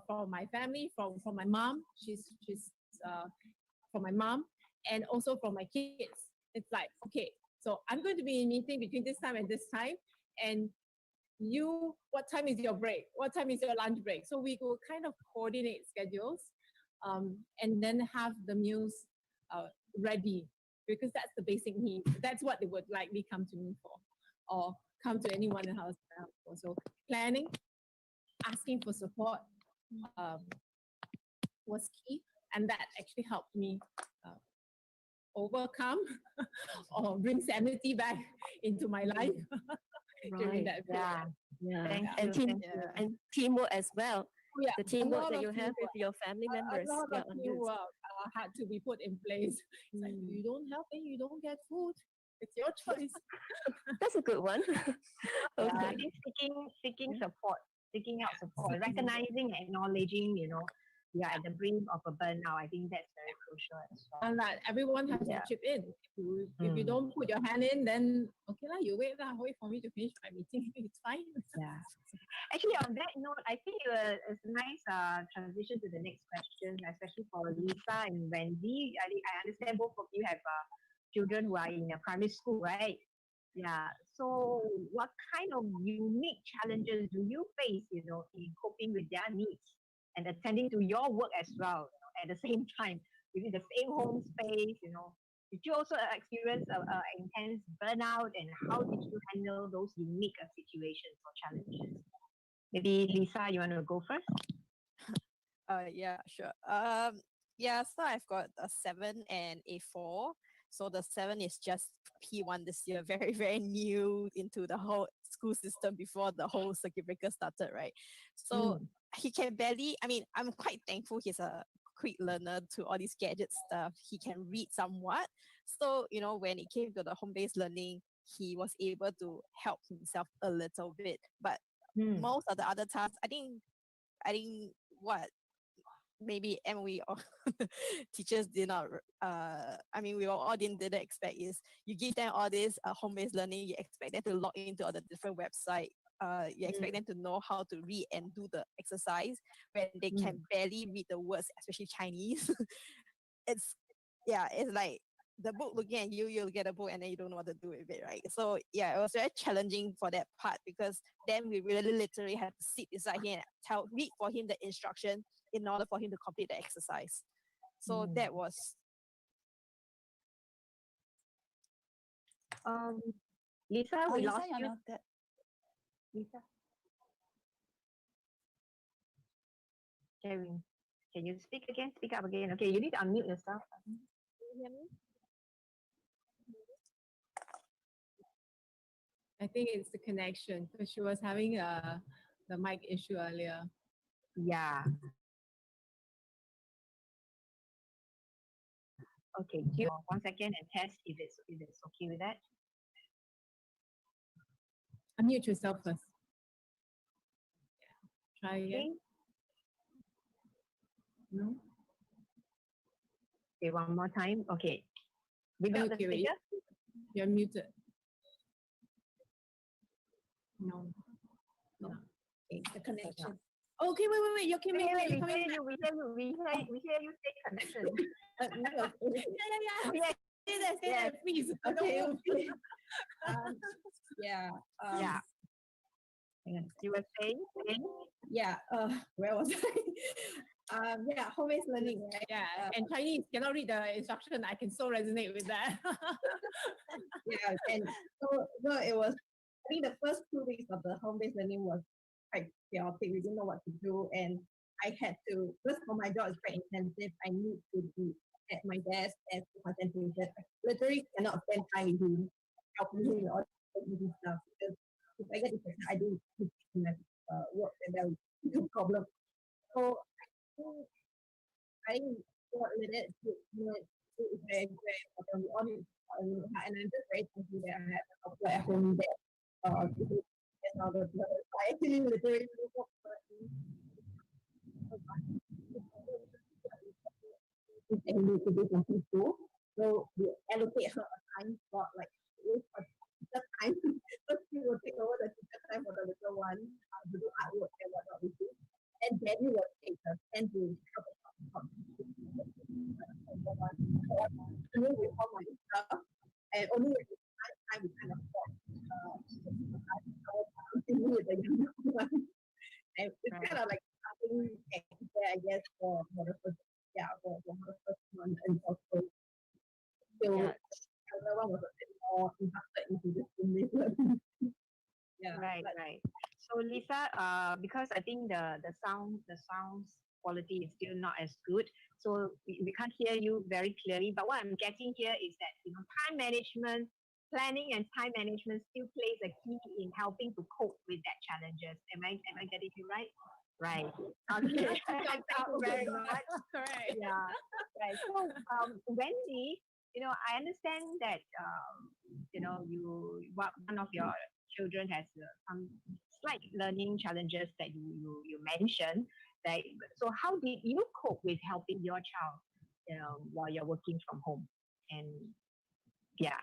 from my family, from my mom. She's from my mom and also from my kids. It's like, okay, so I'm going to be in meeting between this time and this time. And what time is your break? What time is your lunch break? So we will kind of coordinate schedules and then have the meals ready because that's the basic need. That's what they would likely come to me for or come to anyone in the house for. So planning, asking for support was key. And that actually helped me overcome or bring sanity back into my life during that period.
Yeah.
Thank
And
you.
and teamwork as well.
Yeah,
The teamwork that you have with your family members.
a lot
Yeah,
of
on this.
teamwork had to be put in place. It's like, you don't help and you don't get food. It's your choice.
That's a good one.
Yeah,
Okay.
I think seeking support, seeking out support, recognizing and acknowledging, you're at the brink of a burnout. I think that's very crucial as well.
And that everyone has to chip in. If you don't put your hand in, then okay lah, you wait lah, wait for me to finish my meeting. It's fine.
Yeah. Actually, on that note, I think it's a nice transition to the next question, especially for Lisa and Wendy. I understand both of you have children who are in a primary school, right? Yeah. So, what kind of unique challenges do you face, in coping with their needs and attending to your work as well, at the same time within the same home space? Did you also experience a intense burnout, and how did you handle those unique situations or challenges? Maybe Lisa, you want to go first?
Yeah, sure. Yeah, so I've got a 7 and a 4. So the 7 is just P1 this year, very, very new into the whole school system before the whole circuit breaker started, right? So he can barely, I mean, I'm quite thankful he's a quick learner to all these gadget stuff. He can read somewhat. So, when it came to the home-based learning, he was able to help himself a little bit. But most of the other tasks, I think what maybe MOE or teachers did not we all didn't expect is you give them all this home-based learning, you expect them to log into all the different websites, you expect them to know how to read and do the exercise when they can barely read the words, especially Chinese. it's like the book looking at you, you'll get a book and then you don't know what to do with it, right? So yeah, it was very challenging for that part, because then we really literally had to sit beside him and read for him the instruction in order for him to complete the exercise. So that was
Lisa, we
Lisa,
lost
you're
you.
not there.
Lisa, can you speak again? Speak up again. Okay, you need to unmute yourself.
Can you hear me?
I think it's the connection, because she was having the mic issue earlier.
Yeah. Okay, do you 1 second and test if it's okay with that?
Unmute yourself first. Try again. No?
Okay, one more time. Okay. Without the
Okay, wait.
speaker?
You're muted. No.
It's the connection.
Okay, wait. You're coming.
Wait,
You're coming.
we hear you say connection.
Yeah. Say that, please.
Okay.
Yeah.
Yeah.
You were saying?
Yeah. Where was I? Yeah, home-based learning, right?
Yeah, and Chinese cannot read the instruction. I can so resonate with that.
Yeah, and so it was, I think the first 2 weeks of the home-based learning was quite chaotic. We didn't know what to do, and I had to, first for my job is quite intensive. I need to be at my desk and concentration. I literally cannot spend time with him, helping him with all the stuff, because if I get distracted, I do my work, and that will be a problem. So I think what with it is very, very important. We all need, and I'm just very thankful that I have a couple at home that and all the I actually literally woke up and need to do something too. So we allocate her a time slot, like with a teacher time. So she will take over the teacher time for the little one to do artwork and whatnot with it. And Daddy will take her and to help us out. Only with all my stuff, and only with the time we kind of stop. With the younger one. And it's kind of like something there, I guess, for the first, for the first one, and also the other one was a bit more invested into this learning.
Right. So Lisa, because I think the sound quality is still not as good, so we can't hear you very clearly. But what I'm getting here is that time management, planning, and time management still plays a key in helping to cope with that challenges. Am I getting you right? Right. Okay. Thank you very much.
Correct.
Yeah. Right. So, Wendy, I understand that one of your children has some slight learning challenges that you mentioned, right? So how did you cope with helping your child, while you're working from home? And yeah.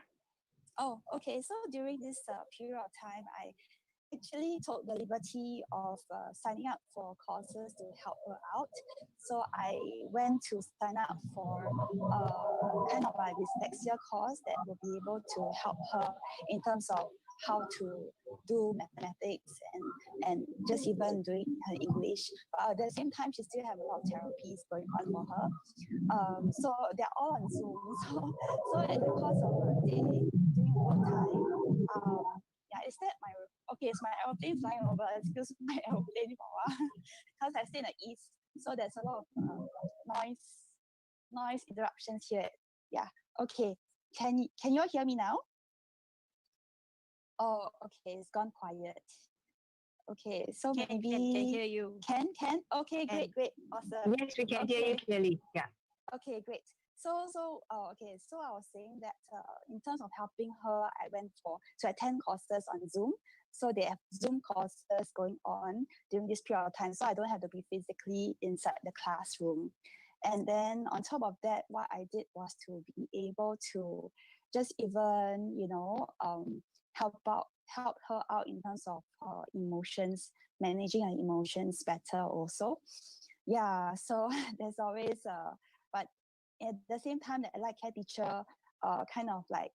Oh, okay. So during this period of time, I actually took the liberty of signing up for courses to help her out. So I went to sign up for kind of like dyslexia course that will be able to help her in terms of how to do mathematics and just even doing her English. But at the same time, she still have a lot of therapies going on for her. So they're all on Zoom. So in the course of a day during work time, yeah, is that my okay? It's my aeroplane flying over. Excuse my aeroplane for a while because I stay in the east, so there's a lot of noise interruptions here. Yeah. Okay. Can you all hear me now? Oh, okay. It's gone quiet. Okay, so
Can
maybe
hear you.
Can. Okay, great, awesome.
Yes, we can hear you clearly. Yeah.
Okay, great. Okay. So I was saying that in terms of helping her, I went to attend courses on Zoom. So they have Zoom courses going on during this period of time. So I don't have to be physically inside the classroom. And then on top of that, what I did was to be able to just even, help her out in terms of emotions, managing her emotions better also. Yeah, so there's always but at the same time, the allied care teacher kind of like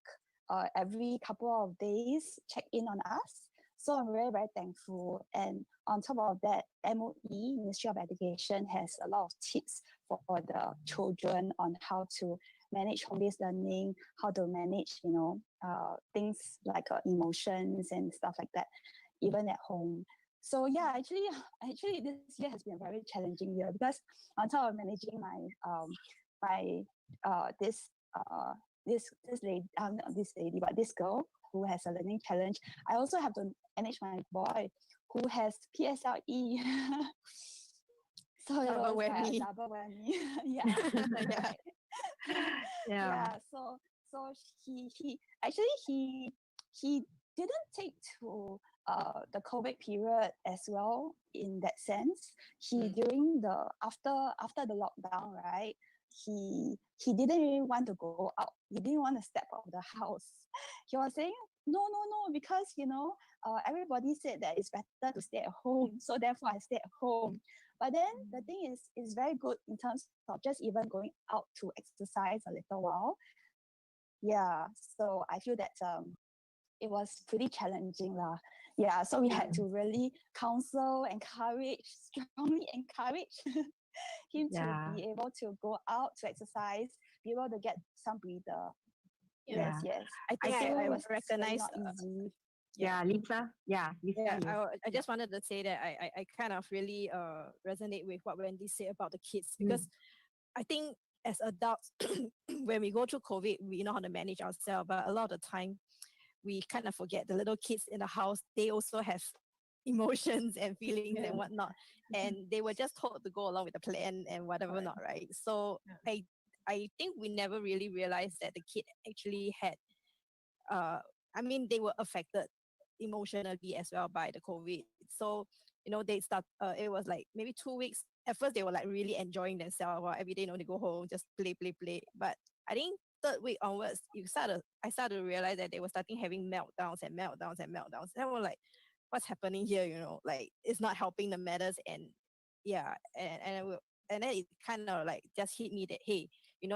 every couple of days check in on us. So I'm very, very thankful. And on top of that, MOE, Ministry of Education, has a lot of tips for the children on how to manage home-based learning, how to manage, things like emotions and stuff like that, even at home. So yeah, actually, this year has been a very challenging year because on top of managing my this lady, not this lady, but this girl who has a learning challenge, I also have to manage my boy who has PSLE. So it was like a double whammy. Yeah.
Yeah.
Yeah. So he actually he didn't take to the COVID period as well in that sense. He during the after the lockdown, right? He didn't really want to go out. He didn't want to step out of the house. He was saying, no, because everybody said that it's better to stay at home. So therefore I stay at home. But then the thing is, it's very good in terms of just even going out to exercise a little while. Yeah. So I feel that it was pretty challenging lah. Yeah, so we had to really counsel, strongly encourage him to be able to go out to exercise, be able to get some breather.
Yeah.
Yes.
I think I
was
recognize.
not easy.
Yeah, Lisa. Yeah, Lisa.
Yeah,
Yes.
I just wanted to say that I kind of really resonate with what Wendy said about the kids because I think as adults, when we go through COVID, we know how to manage ourselves, but a lot of the time we kind of forget the little kids in the house, they also have emotions and feelings and whatnot. And they were just told to go along with the plan and whatever not, right? So I think we never really realized that the kid actually had I mean they were affected emotionally as well by the COVID. So they start it was like maybe 2 weeks. At first they were like really enjoying themselves. Well, every day they go home, just play. But I think third week onwards, I started to realize that they were starting having meltdowns. And I was like, what's happening here? Like it's not helping the matters. And yeah, and then it kind of like just hit me that hey,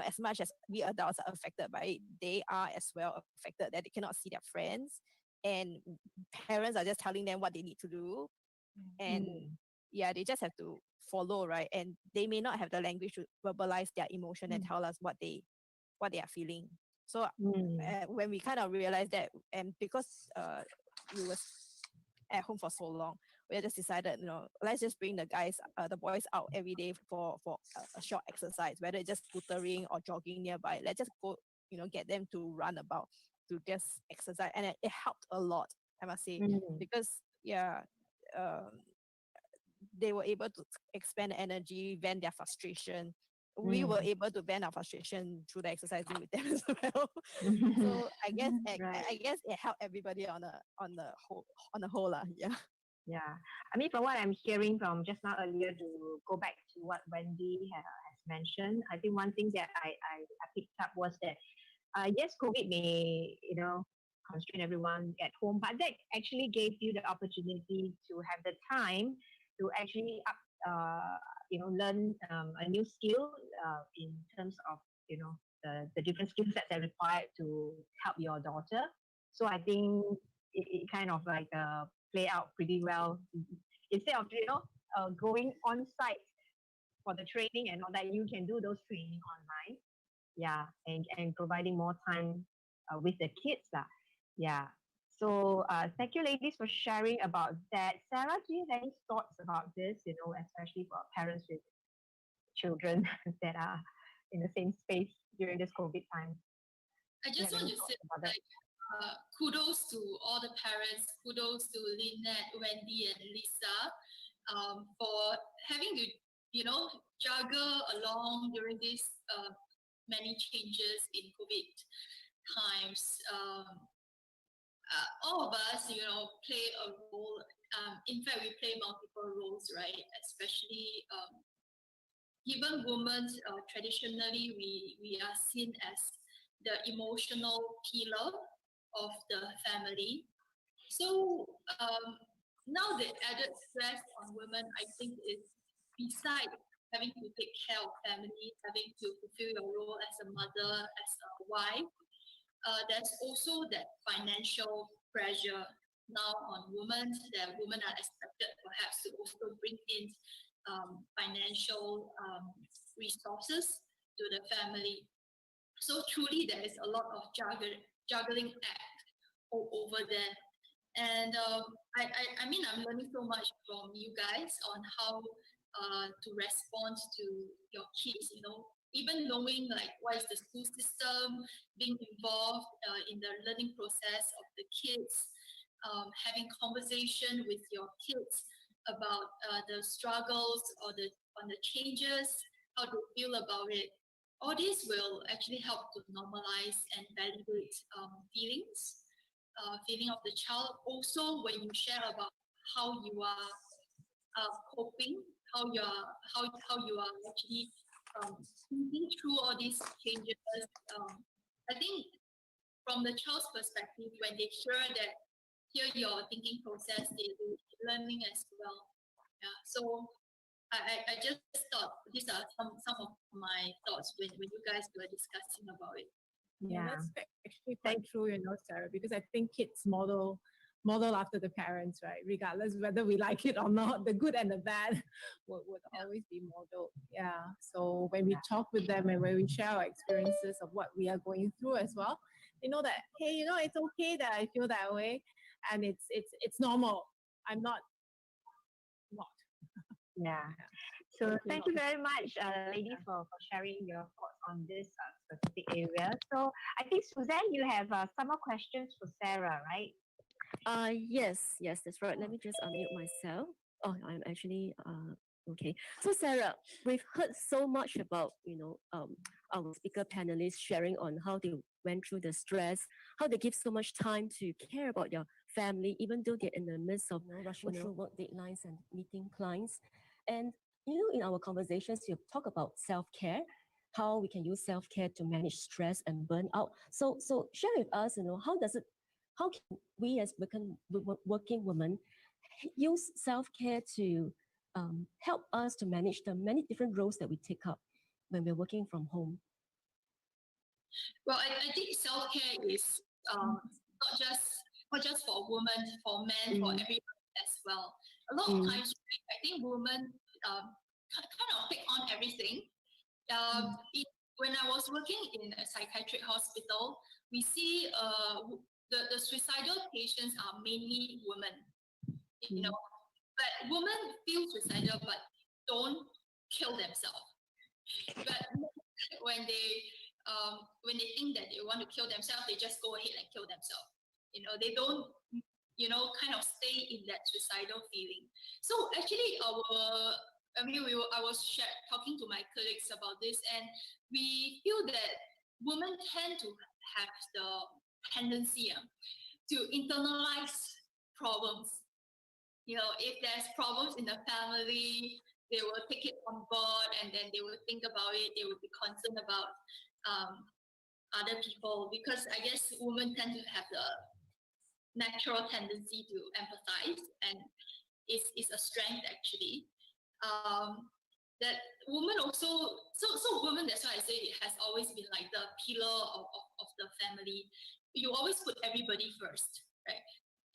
as much as we adults are affected by it, they are as well affected, that they cannot see their friends, and parents are just telling them what they need to do, and yeah, they just have to follow, right? And they may not have the language to verbalize their emotion and tell us what they are feeling. So when we kind of realized that, and because we was at home for so long, we just decided, let's just bring the boys out every day for a short exercise, whether it's just scootering or jogging nearby. Let's just go, get them to run about, to just exercise, and it helped a lot, I must say, because they were able to expend energy, vent their frustration. We were able to vent our frustration through the exercising with them as well. So I guess
Right.
I guess it helped everybody on the whole lah. Yeah.
Yeah. I mean, from what I'm hearing from just now earlier, to go back to what Wendy has mentioned, I think one thing that I picked up was that, yes, COVID may, constrain everyone at home, but that actually gave you the opportunity to have the time to actually learn a new skill in terms of, the different skill sets that are required to help your daughter. So I think it kind of like play out pretty well. Instead of going on site for the training and all that, you can do those training online. Yeah, and providing more time with the kids lah. Yeah. So thank you, ladies, for sharing about that. Sarah, do you have any thoughts about this? Especially for parents with children that are in the same space during this COVID time.
I
Do you
just
have
want
any
to say,
thoughts about that?
kudos to all the parents, kudos to Lynette, Wendy, and Lisa for having to, juggle along during these many changes in COVID times. All of us, play a role. In fact, we play multiple roles, right? Especially given women, traditionally, we are seen as the emotional pillar of the family. So now the added stress on women, I think, is beside having to take care of family, having to fulfill your role as a mother, as a wife. There's also that financial pressure now on women, that women are expected perhaps to also bring in financial resources to the family. So truly, there is a lot of juggling act over there. And I mean, I'm learning so much from you guys on how to respond to your kids, even knowing like what is the school system, being involved in the learning process of the kids, having conversation with your kids about the struggles or on the changes, how to feel about it. All this will actually help to normalize and validate feelings, feeling of the child. Also, when you share about how you are coping, how you are actually thinking through all these changes. I think from the child's perspective, when they hear your thinking process, they're learning as well. Yeah. So I just thought these are some of my thoughts when you guys were discussing about it.
Yeah,
Yeah.
that's actually quite true, Sarah, because I think kids model after the parents, right? Regardless whether we like it or not, the good and the bad would always be modeled. Yeah. So when we talk with them and when we share our experiences of what we are going through as well, they know that, hey, it's okay that I feel that way, and it's normal. I'm not.
Yeah. So thank you very much, ladies, for sharing your thoughts on this specific area. So I think, Suzanne, you have some more questions for Sarah, right?
Yes, that's right. Let me just unmute myself. Oh, I'm actually okay. So Sarah, we've heard so much about our speaker panelists sharing on how they went through the stress, how they give so much time to care about their family, even though they're in the midst of rushing through work deadlines and meeting clients. And in our conversations, you talk about self-care, how we can use self-care to manage stress and burnout. So share with us, how can we as working women use self-care to help us to manage the many different roles that we take up when we're working from home?
Well, I think self-care is not just for women, for men, for everyone as well. A lot of times, I think women kind of pick on everything. When I was working in a psychiatric hospital, we see the suicidal patients are mainly women. But women feel suicidal but don't kill themselves. But when they think that they want to kill themselves, they just go ahead and kill themselves. They don't kind of stay in that suicidal feeling. So actually I was talking to my colleagues about this, and we feel that women tend to have the tendency to internalize problems. if there's problems in the family, they will take it on board and then they will think about it. They will be concerned about other people, because I guess women tend to have the natural tendency to empathize, and it's a strength actually. That women also, so women, that's why I say it has always been like the pillar of the family. You always put everybody first, right?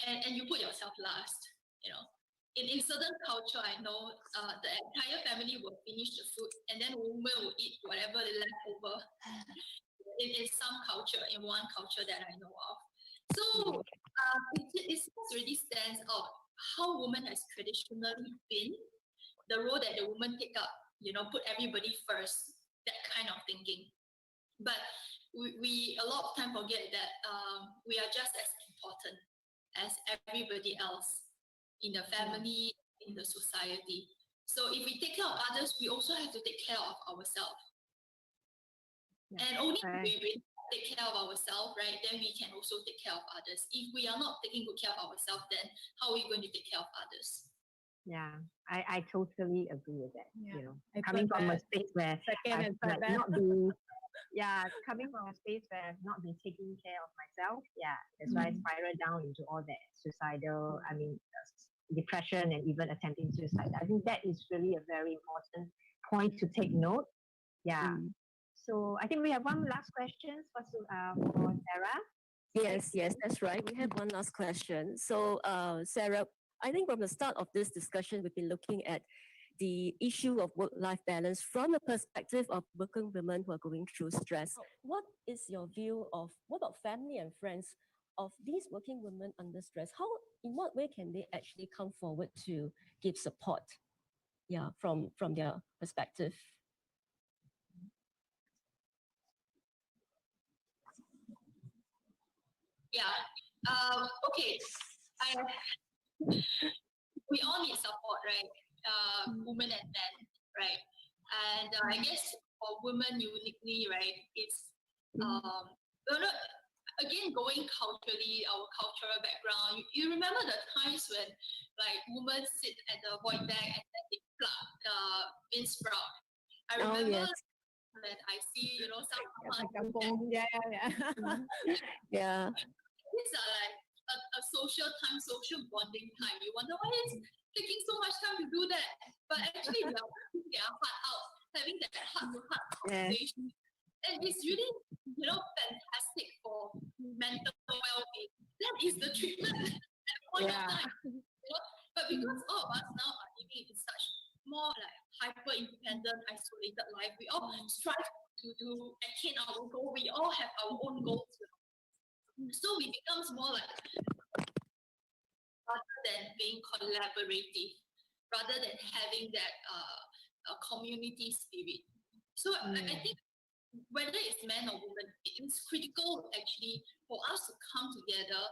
And you put yourself last, In certain culture, I know the entire family will finish the food and then women will eat whatever is left over. In some culture, in one culture that I know of. So it really stands out how women has traditionally been, the role that the woman take up, put everybody first, that kind of thinking. But we a lot of time forget that we are just as important as everybody else in the family, in the society. So if we take care of others, we also have to take care of ourselves. And only if we take care of ourselves, right, then we can also take care of others. If we are not taking good care of ourselves, then how are we going to take care of others?
Yeah, I totally agree with that.
Yeah.
Coming from a space where
Second and third
coming from a space where I've not been taking care of myself. Yeah, that's why I spiral down into all that suicidal, depression and even attempting suicide. I think that is really a very important point to take note. Yeah. So I think we have one last question for Sarah.
Yes, that's right. We have one last question. So, Sarah, I think from the start of this discussion, we've been looking at the issue of work-life balance from the perspective of working women who are going through stress. What is your view of, what about family and friends of these working women under stress? In what way can they actually come forward to give support? Yeah, from their perspective.
Yeah. Okay. We all need support, right? Women and men, right? And I guess for women uniquely, right, it's again, going culturally, our cultural background. You remember the times when like women sit at the void deck and then they pluck bean sprout. I remember when I see, some
yeah.
These are like a social time, social bonding time. You wonder why it's taking so much time to do that. But actually, they are putting their heart out, having that heart-to-heart conversation. And it's really, fantastic for mental well-being. That is the treatment at the point of time. But because all of us now are living in such more like hyper-independent, isolated life, we all strive to attain our goal. We all have our own goals. So it becomes more like, rather than being collaborative, rather than having that community spirit. So I think whether it's man or woman, it's critical actually for us to come together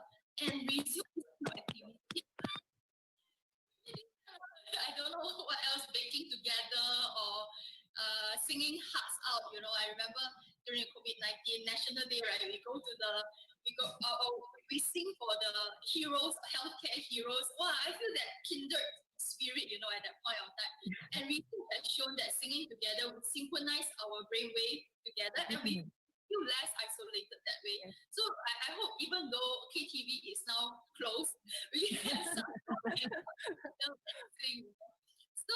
and resume this activity. I don't know what else, baking together or singing hearts out. I remember during COVID-19 National Day, right? We sing for the heroes, healthcare heroes. Wow, I feel that kindred spirit, at that point of time. And research has shown that singing together would synchronize our brainwave together, and we feel less isolated that way. So I hope, even though KTV is now closed, we can sing. So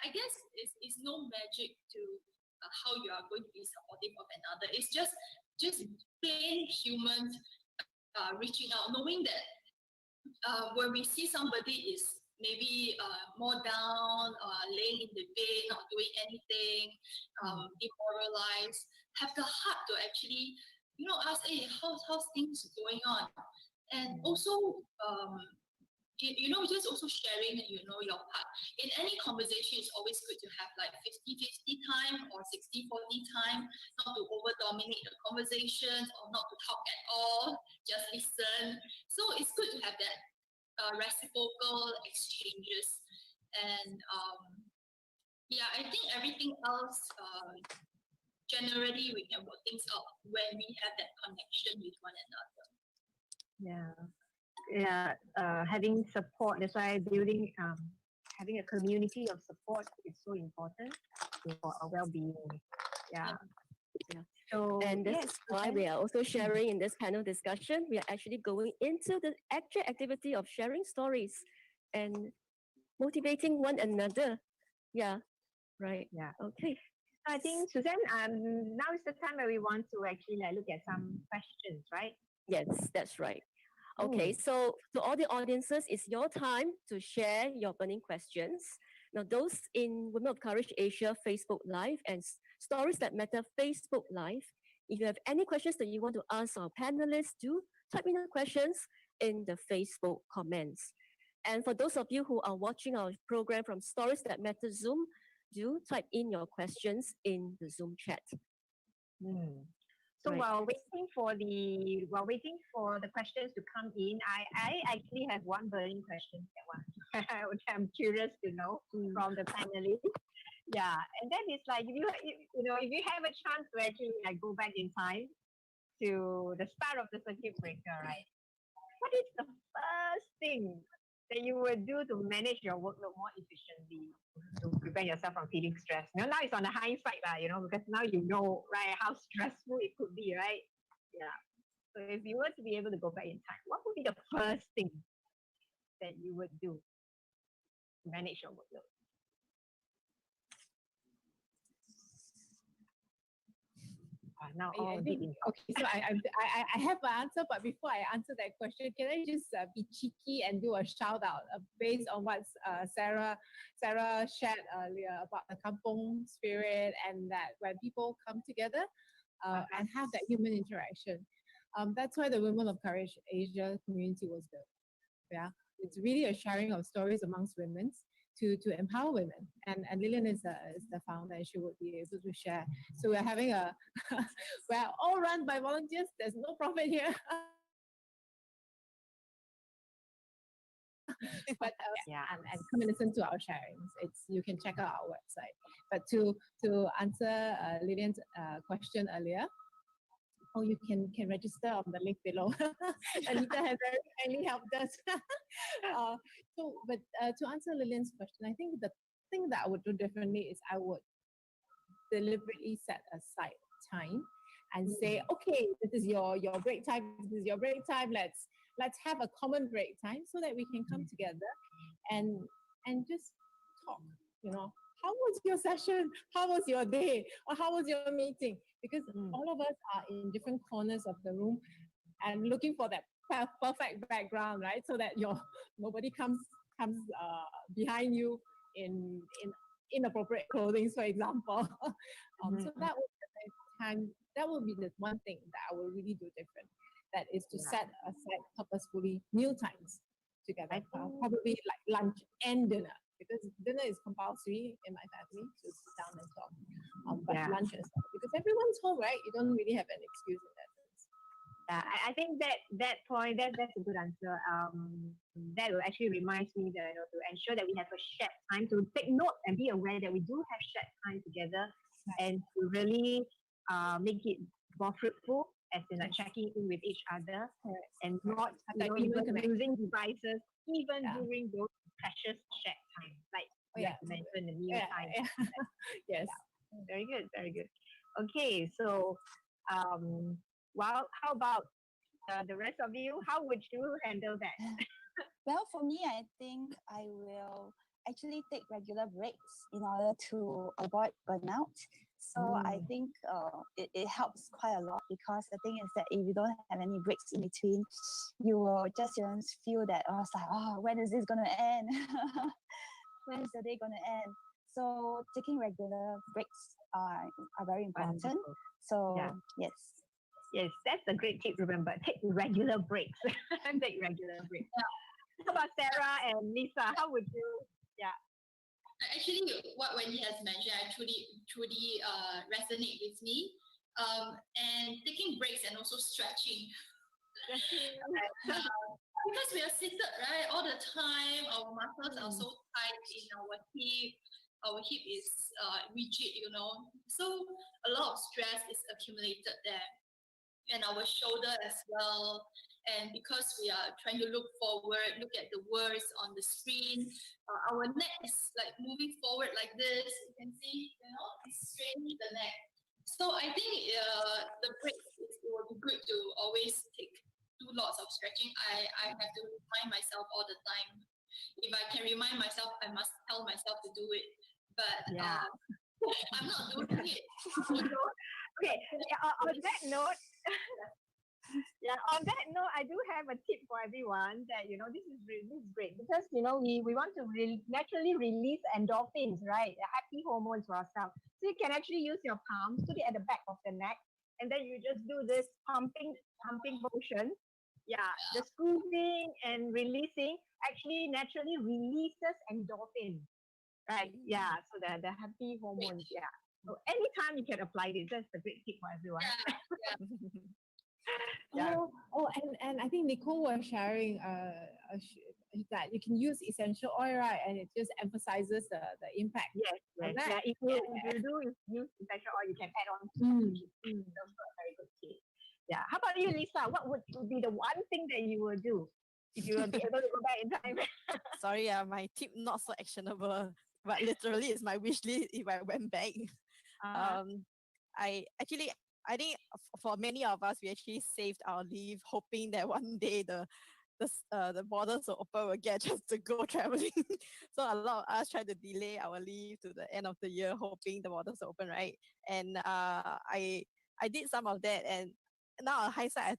I guess it's no magic to how you are going to be supportive of another. It's just plain humans reaching out, knowing that when we see somebody is maybe more down, laying in the bed, not doing anything, demoralized, have the heart to actually, ask, hey, how's things going on? And also, just also sharing, your part. In any conversation, it's always good to have like 50-50 time or 60-40 time, not to over-dominate the conversations or not to talk at all, just listen. So it's good to have that reciprocal exchanges. And I think everything else, generally we can work things out when we have that connection with one another.
Yeah. yeah, having support. That's why building, having a community of support is so important for our well-being. Yeah.
Yeah.
So
And this
yes,
is why
then,
we are also sharing in this panel discussion. We are actually going into the actual activity of sharing stories and motivating one another. Yeah, right.
yeah.
Okay.
I think Suzanne, now is the time where we want to actually like look at some questions, right?
Yes, that's right. Okay,
Mm.
so to all the audiences, it's your time to share your burning questions. Now, those in Women of Courage Asia Facebook Live and Stories That Matter Facebook Live, if you have any questions that you want to ask our panelists, do type in the questions in the Facebook comments. And for those of you who are watching our program from Stories That Matter Zoom, do type in your questions in the Zoom chat.
Mm. So
Right.
while waiting for the questions to come in, I actually have one burning question that one which I'm curious to know from the panelists. Yeah, and that is like if you have a chance to actually like go back in time to the start of the circuit breaker, right? What is the first thing that you would do to manage your workload more efficiently to prevent yourself from feeling stressed? Now it's on the hindsight, because now you know, right, how stressful it could be, right? Yeah. So if you were to be able to go back in time, what would be the first thing that you would do to manage your workload? Now
I
all
think
deep in.
okay. So I have an answer, but before I answer that question, can I just be cheeky and do a shout out based on what Sarah shared earlier about the kampong spirit and that when people come together and have that human interaction. That's why the Women of Courage Asia community was built. Yeah, it's really a sharing of stories amongst women to empower women. And Lillian is the founder, and she would be able to share. So we're having a we're all run by volunteers. There's no profit here. But
Yeah.
and come and listen to our sharings. It's you can check out our website. But to answer Lillian's question earlier, oh, you can register on the link below. Anita has very kindly helped us. To answer Lillian's question, I think the thing that I would do differently is I would deliberately set aside time and say, okay, this is your break time. This is your break time. Let's have a common break time so that we can come together and just talk. How was your session? How was your day? Or how was your meeting? Because all of us are in different corners of the room and looking for that perfect background, right? So that nobody comes behind you in inappropriate clothing, for example. So that would be the time. That would be the one thing that I will really do different. That is to set aside purposefully meal times together, probably like lunch and dinner, because dinner is compulsory in my family to sit down and talk. But lunch is not, because everyone's home, right? You don't really have an excuse in that sense.
Yeah, I think that point that's a good answer. That will actually reminds me that to ensure that we have a shared time to take note and be aware that we do have shared time together, and to really make it more fruitful, as in like checking in with each other, and not even using devices even during those precious shared time, like you have mentioned the meal time.
Yes.
Very good, very good. Okay, so well, how about the rest of you? How would you handle that?
Well, for me, I think I will actually take regular breaks in order to avoid burnout. So I think it helps quite a lot, because the thing is that if you don't have any breaks in between, you will just feel that, it's like, when is this going to end? When is the day going to end? So taking regular breaks are very important.
Wonderful.
So yes.
Yes, that's a great tip. Remember, take regular breaks. Take regular breaks. How about Sarah and Lisa? How would you? Yeah.
Actually, what Wendy has mentioned, I truly resonate with me. And taking breaks and also stretching. Because we are seated, right, all the time. Our muscles are so tight in our hip. Our hip is rigid, So a lot of stress is accumulated there. and our shoulder as well. And because we are trying to look forward, look at the words on the screen, our neck is like moving forward like this. You can see, it's straining the neck. So I think the breaks, it will be good to always do lots of stretching. I have to remind myself all the time. If I can remind myself, I must tell myself to do it. But
Yeah.
I'm not doing it.
Okay. On that note, on that note, I do have a tip for everyone that this is great because we want to naturally release endorphins, right? The happy hormones for ourselves. So you can actually use your palms, put it at the back of the neck, and then you just do this pumping motion. Yeah, the squeezing and releasing actually naturally releases endorphins, right? Yeah, so the happy hormones. Yeah. So anytime you can apply this, that's a great tip for everyone. Yeah.
And I think Nicole was sharing that you can use essential oil, right? And it just emphasizes the impact.
Yes.
That.
Yeah, if you use essential oil, you can add on to it. That's a very good tip. Yeah. How about you, Lisa? What would be the one thing that you will do if you will be able to go back in time?
Sorry, my tip not so actionable, but literally it's my wish list if I went back. Um, I think for many of us, we actually saved our leave, hoping that one day the borders will open, will get just to go traveling. So a lot of us try to delay our leave to the end of the year, hoping the borders will open, right? And I did some of that, and now on hindsight, I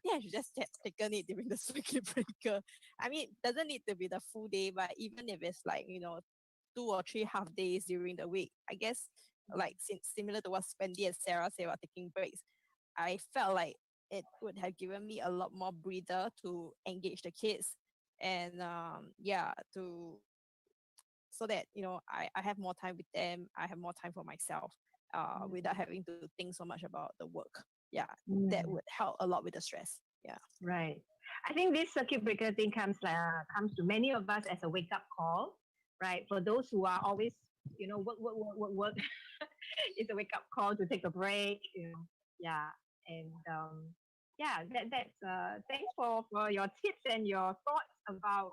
think I should just have taken it during the circuit breaker. I mean, it doesn't need to be the full day, but even if it's like 2 or 3 half days during the week, I guess like similar to what Spendy and Sarah say about taking breaks, I felt like it would have given me a lot more breather to engage the kids and to so that I have more time with them, I have more time for myself without having to think so much about the work. Yeah, that would help a lot with the stress. Yeah.
Right. I think this circuit breaker thing comes to many of us as a wake up call, right? For those who are always, work. It's a wake up call to take a break. Yeah, and that's thanks for your tips and your thoughts about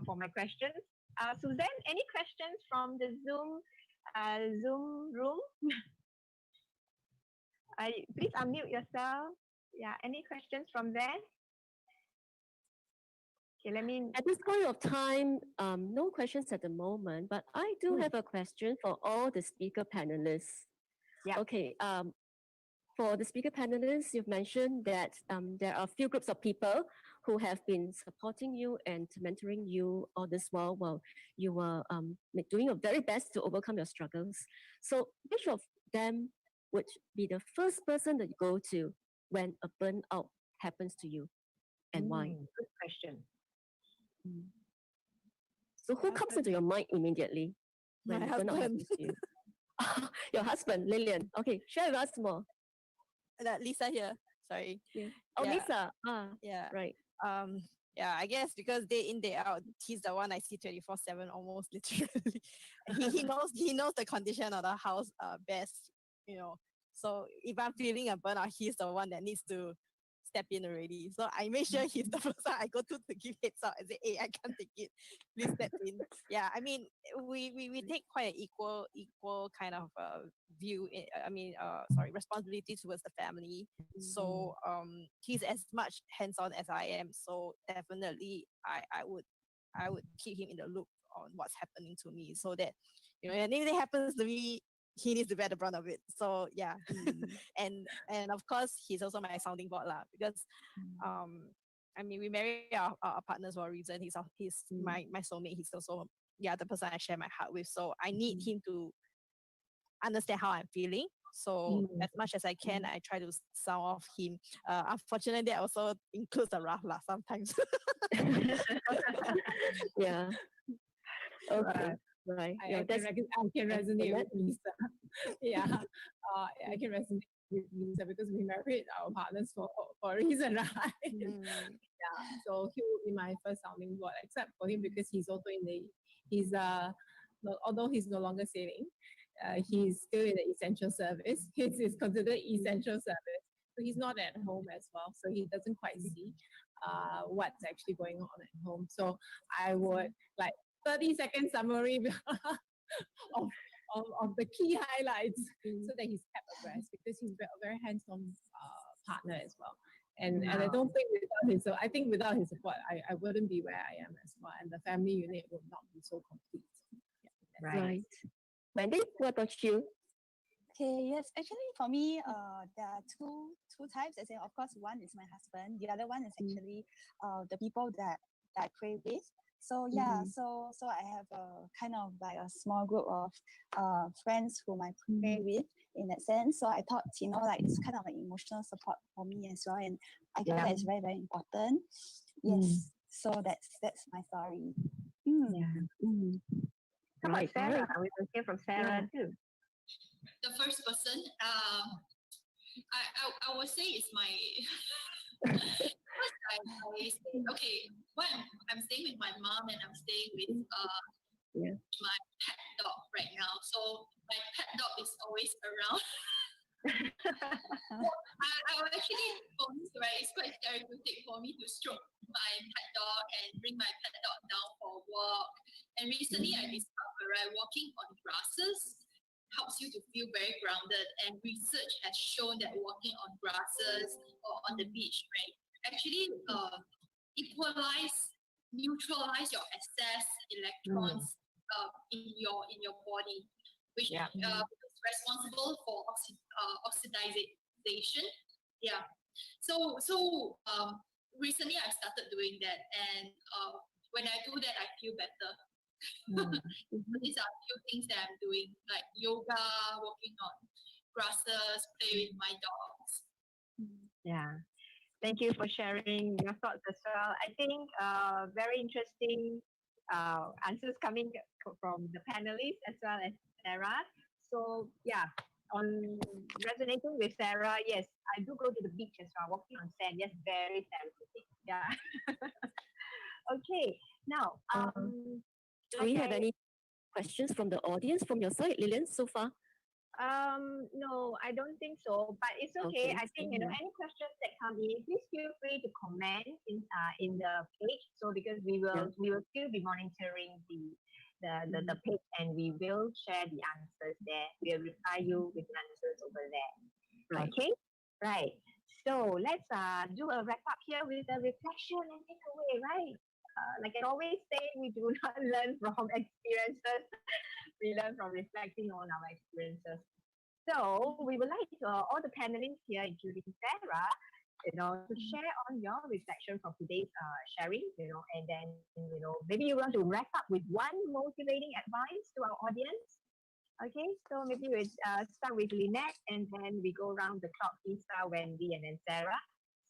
for my questions. Suzanne, any questions from the Zoom room? Please unmute yourself. Yeah, any questions from there? Okay, let me.
At this point of time, no questions at the moment, but I do have a question for all the speaker panelists.
Yeah.
Okay. For the speaker panelists, you've mentioned that there are a few groups of people who have been supporting you and mentoring you all this while you were doing your very best to overcome your struggles. So which of them would be the first person that you go to when a burnout happens to you, and why?
Good question.
So who comes into your mind immediately when
My
burnout
husband.
happens to you? Your husband, Lillian. Okay, share with us more.
Lisa here. Sorry.
Yeah. Oh,
Yeah.
Lisa.
Yeah.
Right.
Yeah, I guess because day in, day out, he's the one I see 24/7 almost literally. he knows the condition of the house best, So if I'm feeling a burnout, he's the one that needs to step in already. So I make sure he's the person I go to give heads up and say, hey, I can't take it. Please step in. Yeah, I mean, we take quite an equal kind of view. Responsibility towards the family. So he's as much hands-on as I am. So definitely I would keep him in the loop on what's happening to me, so that anything happens to me, he needs to bear the brunt of it. So yeah. and of course he's also my sounding board lah, because we marry our partners for a reason. He's my soulmate. He's also the person I share my heart with. So I need him to understand how I'm feeling. So as much as I can, I try to sound off him. Unfortunately, that also includes the rough lah sometimes.
Yeah. Okay. Right.
I can resonate with Lisa. Yeah, I can resonate with Lisa because we married our partners for a reason, right? Yeah, so he will be my first sounding board, except for him because he's also although he's no longer sailing, he's still in the essential service. He's considered essential service. So he's not at home as well, so he doesn't quite see what's actually going on at home. So I would like 30-second summary of, of the key highlights so that he's kept abreast, because he's a very hands-on partner as well. And I don't think without his, so I think without his support, I wouldn't be where I am as well, and the family unit would not be so complete. Yeah,
Right. Wendy, what about you?
Okay, yes, actually for me, there are two types. As in, of course, one is my husband. The other one is actually the people that I pray with. So yeah, so I have a kind of like a small group of friends whom I pray with in that sense. So I thought, like it's kind of like emotional support for me as well, and I feel that it's very, very important. Yes. So that's my story.
How about Sarah? We will hear from Sarah too.
The first person, I would say it's my. First, I say, okay, when I'm staying with my mom and I'm staying with my pet dog right now. So my pet dog is always around. I will actually, for me, right, it's quite therapeutic for me to stroke my pet dog and bring my pet dog down for a walk. And recently I discovered, right, walking on grasses helps you to feel very grounded. And research has shown that walking on grasses or on the beach, right, actually neutralize your excess electrons in your body, which is responsible for oxidization. Yeah. So recently I started doing that, and when I do that, I feel better. So these are a few things that I'm doing, like yoga, walking on grasses, play with my dogs.
Yeah. Thank you for sharing your thoughts as well. I think very interesting answers coming from the panelists as well as Sarah. So yeah, on resonating with Sarah, yes, I do go to the beach as well, walking on sand. Yes, very therapeutic. Yeah. Okay. Now,
Do we have any questions from the audience from your side, Lillian, so far?
No, I don't think so. But it's okay. I think any questions that come in, please feel free to comment in the page. So because we will still be monitoring the page, and we will share the answers there. We'll reply you with answers over there.
Right.
Okay. Right. So let's do a wrap up here with a reflection and takeaway. Right. Like I always say, we do not learn from experiences. We learn from reflecting on our experiences. So we would like all the panelists here, including Sarah, to share on your reflection from today's sharing, and then, maybe you want to wrap up with one motivating advice to our audience. Okay, so maybe we start with Lynette, and then we go around the clock, Lisa, Wendy, and then Sarah.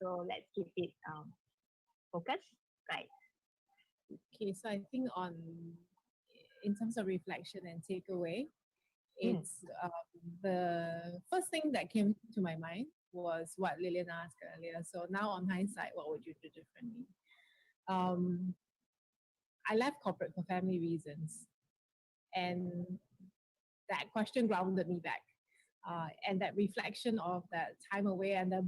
So let's keep it focused. Right.
Okay, so I think in terms of reflection and takeaway, it's the first thing that came to my mind was what Lillian asked earlier. So now on hindsight, what would you do differently? I left corporate for family reasons, and that question grounded me back. And that reflection of that time away and the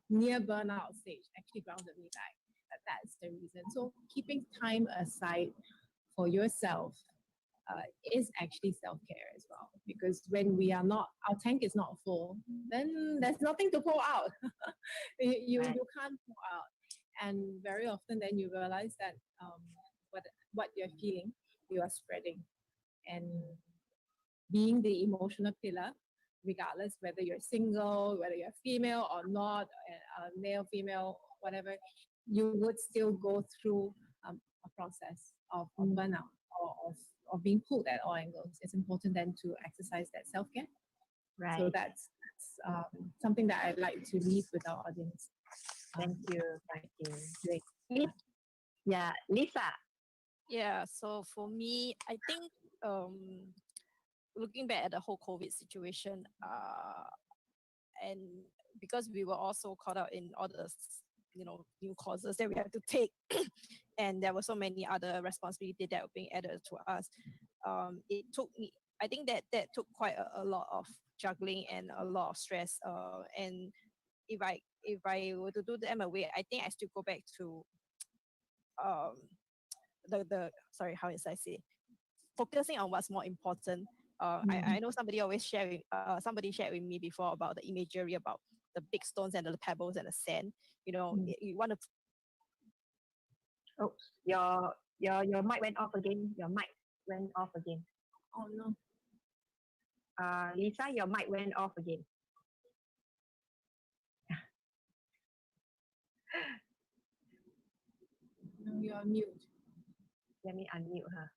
near burnout stage actually grounded me back. That's the reason. So keeping time aside for yourself is actually self-care as well, because when our tank is not full, then there's nothing to pour out. you can't pour out, and very often then you realize that what you're feeling, you are spreading. And being the emotional pillar, regardless whether you're single, whether you're female or not, male, female, whatever, you would still go through a process of burnout or of being pulled at all angles. It's important then to exercise that self-care.
Right.
So that's something that I'd like to leave with our audience.
Thank you. Great. Yeah, Lisa.
Yeah, so for me, I think looking back at the whole COVID situation, and because we were also caught up in all the new courses that we had to take, and there were so many other responsibilities that were being added to us. It took me, I think that took quite a lot of juggling and a lot of stress, and if I were to do them away, I think I still go back to um the sorry, how is I say, focusing on what's more important. I know somebody shared with me before about the imagery about the big stones and the pebbles and the sand. You want to.
Oh, your mic went off again. Your mic went off again.
Oh no.
Lisa, your mic went off again.
No, you're on mute.
Let me unmute her.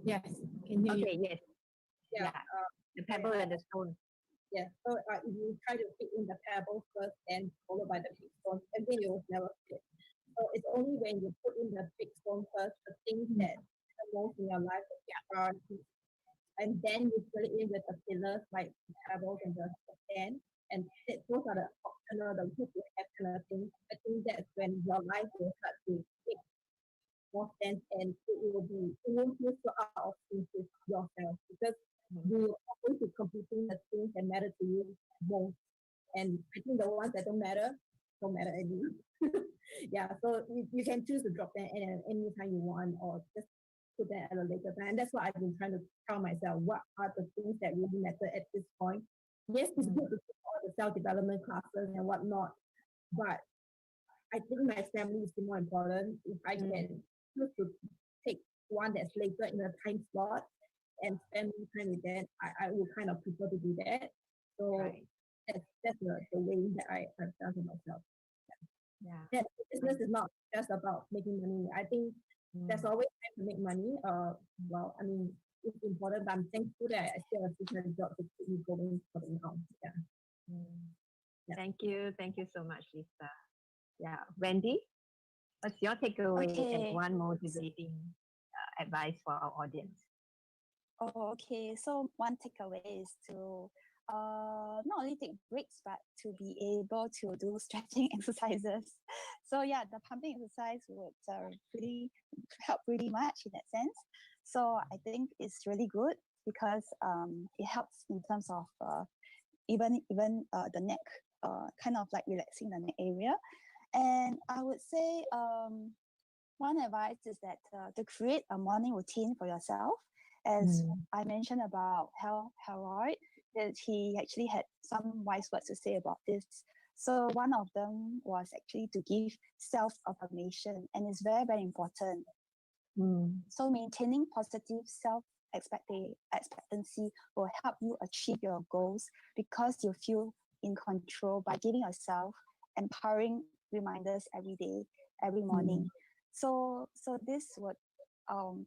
Yes, can hear you.
Okay, yes. Yeah. The pebble and the stone.
Yeah, so if you try to fit in the pebble first and followed by the big stone, everything will never fit. So it's only when you put in the big stone first, the things that matter most in your life, the priorities, and then you fill it in with the pillars like the pebbles and the sand, and those are the optional, the good to have kind of things. I think that's when your life will start to make more sense, and it won't feel so out of sync with yourself, because you are going to competing the things that matter to you most. And I think the ones that don't matter anymore. Yeah, so you can choose to drop them anytime you want, or just put them at a later time. And that's what I've been trying to tell myself. What are the things that really matter at this point? Yes, it's good to do all the self-development classes and whatnot, but I think my family is more important. If I can choose to take one that's later in a time slot and spend more time with them, I would kind of prefer to do that. So that's the way that I've done for myself.
Yeah.
That business is not just about making money. I think there's always time to make money. Well, I mean, it's important, but I'm thankful that I still have a full-time job to keep me going for now. Yeah. Yeah.
Thank you so much, Lisa. Yeah, Wendy, what's your takeaway and one motivating advice for our audience?
Oh, okay. So one takeaway is to not only take breaks, but to be able to do stretching exercises. So yeah, the pumping exercise would really help really much in that sense. So I think it's really good because it helps in terms of even the neck, kind of like relaxing the neck area. And I would say one advice is that to create a morning routine for yourself. As I mentioned about Harold, that he actually had some wise words to say about this. So one of them was actually to give self-affirmation, and it's very, very important. So maintaining positive expectancy will help you achieve your goals because you feel in control by giving yourself empowering reminders every day, every morning. So this would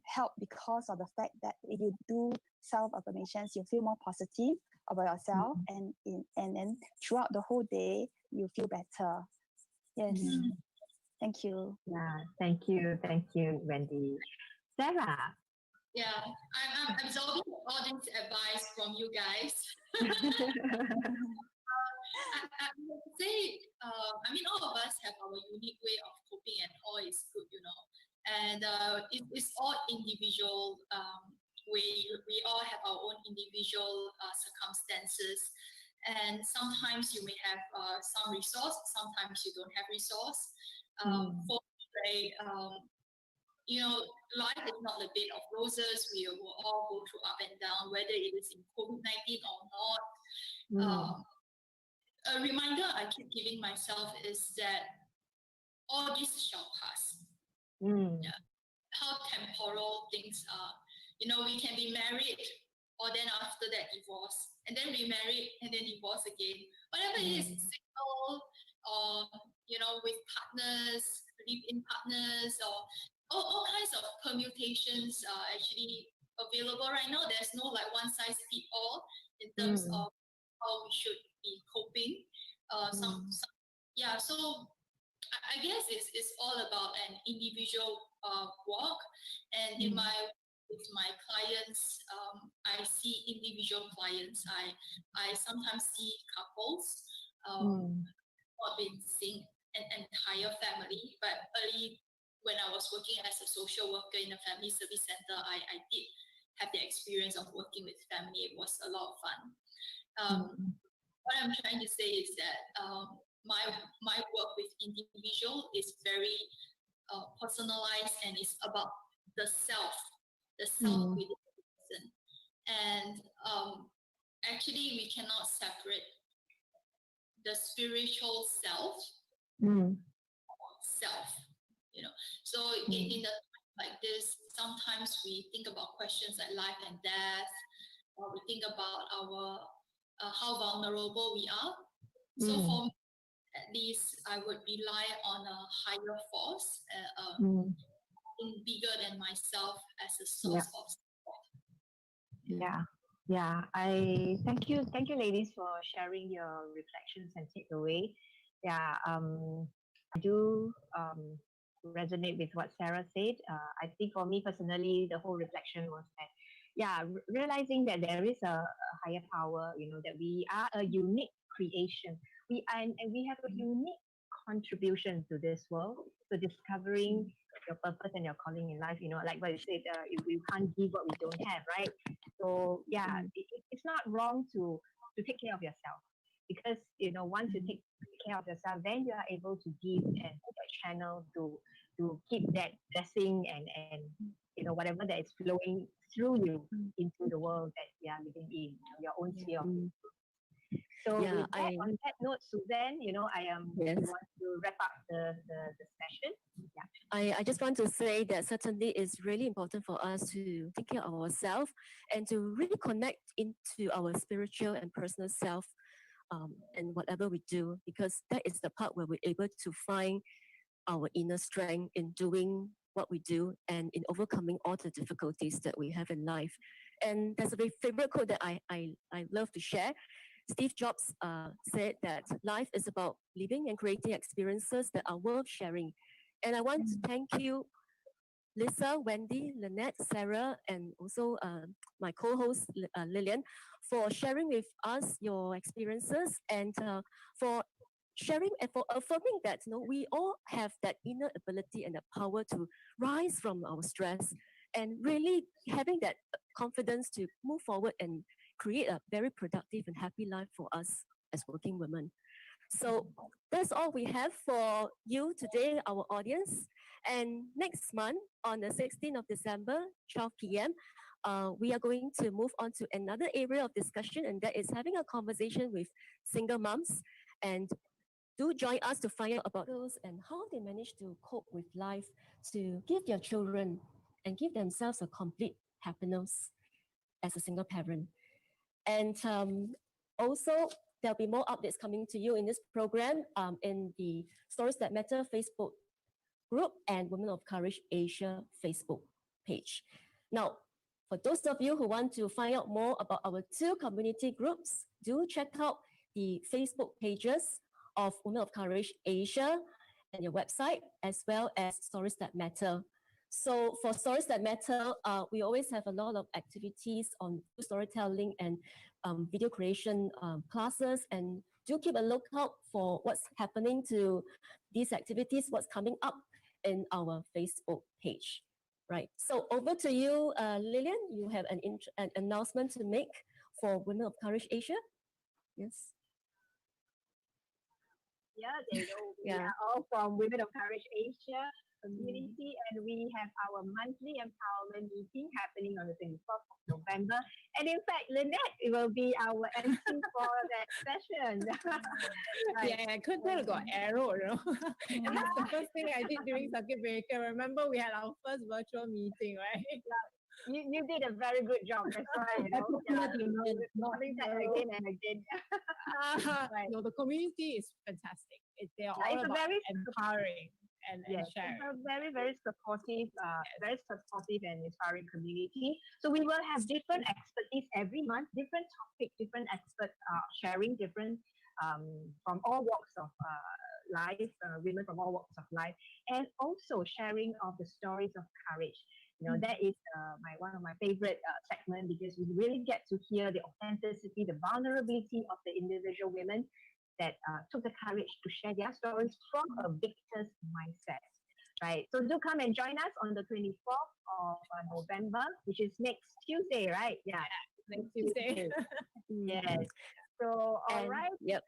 help because of the fact that if you do self-affirmations, you feel more positive about yourself, and then throughout the whole day, you feel better. Yes. Thank you.
Yeah, thank you, Wendy. Sarah.
Yeah, I'm absorbing all this advice from you guys. I would say, I mean, all of us have our unique way of coping, and all is good, And it's all individual way. We all have our own individual circumstances, and sometimes you may have some resource, sometimes you don't have resource. For me, life is not a bed of roses. We will all go through up and down, whether it is in COVID-19 or not. A reminder I keep giving myself is that all this shall pass. Yeah. How temporal things are. We can be married, or then after that divorce, and then remarried, and then divorce again. Whatever it is, single, or with partners, live-in partners, or all kinds of permutations are actually available right now. There's no like one size fits all in terms of how we should be coping. So I guess it's all about an individual walk, and with my clients, I see individual clients. I sometimes see couples. Not been seeing an entire family, but early when I was working as a social worker in a family service center, I did have the experience of working with family. It was a lot of fun. What I'm trying to say is that my work with individual is very personalized, and it's about the self within the person. And actually, we cannot separate the spiritual self, self. So in the like this, sometimes we think about questions like life and death, or we think about our how vulnerable we are. So for me, at least, I would rely on a higher force, bigger than myself as a source of support.
Yeah. I thank you, ladies, for sharing your reflections and takeaway. Yeah, I do resonate with what Sarah said. I think for me personally, the whole reflection was that, yeah, realizing that there is a higher power, that we are a unique creation. And we have a unique contribution to this world. So discovering your purpose and your calling in life, like what you said, if we can't give what we don't have, right? So yeah, it's not wrong to take care of yourself, because once you take care of yourself, then you are able to give and put a channel to keep that blessing and whatever that is flowing through you into the world that you are living in, your own sphere of influence. So with that, on that note, Suzanne,
Yes.
you want to wrap up the session? Yeah.
I just want to say that certainly it's really important for us to take care of ourselves and to really connect into our spiritual and personal self, and whatever we do, because that is the part where we're able to find our inner strength in doing what we do and in overcoming all the difficulties that we have in life. And there's a very favorite quote that I love to share. Steve Jobs said that life is about living and creating experiences that are worth sharing. And I want to thank you, Lisa, Wendy, Lynette, Sarah, and also my co-host Lillian, for sharing with us your experiences and for sharing and for affirming that we all have that inner ability and the power to rise from our stress and really having that confidence to move forward and create a very productive and happy life for us as working women. So that's all we have for you today, our audience. And next month, on the 16th of December, 12 p.m., we are going to move on to another area of discussion, and that is having a conversation with single moms. And do join us to find out about those and how they manage to cope with life, to give their children and give themselves a complete happiness as a single parent. And also, there'll be more updates coming to you in this program in the Stories That Matter Facebook group and Women of Courage Asia Facebook page. Now, for those of you who want to find out more about our two community groups, do check out the Facebook pages of Women of Courage Asia and your website, as well as Stories That Matter. So for Stories That Matter, we always have a lot of activities on storytelling and video creation classes, and do keep a lookout for what's happening to these activities, what's coming up in our Facebook page. Right. So over to you, Lillian. You have an announcement to make for Women of Courage Asia. Yes.
Yeah, they know we are all from Women of Courage Asia community, and we have our monthly empowerment meeting happening on the 24th of November. And in fact, Lynette will be our MC for that session.
Right. Yeah, I couldn't tell it got arrow, And that's the first thing I did during circuit breaker. Remember, we had our first virtual meeting, right?
You did a very good job. That's why, doing that again and again.
Right. No, the community is fantastic. They are all about empowering and sharing.
It's a very, very supportive, and inspiring community. So we will have different expertise every month, different topics, different experts sharing different from all walks of life, women from all walks of life, and also sharing of the stories of courage. That is one of my favorite segment, because we really get to hear the authenticity, the vulnerability of the individual women that took the courage to share their stories from a victor's mindset. Right. So do come and join us on the 24th of November, which is next Tuesday, right? Yeah.
Next Tuesday.
Yes. So, all
And
right.
yep.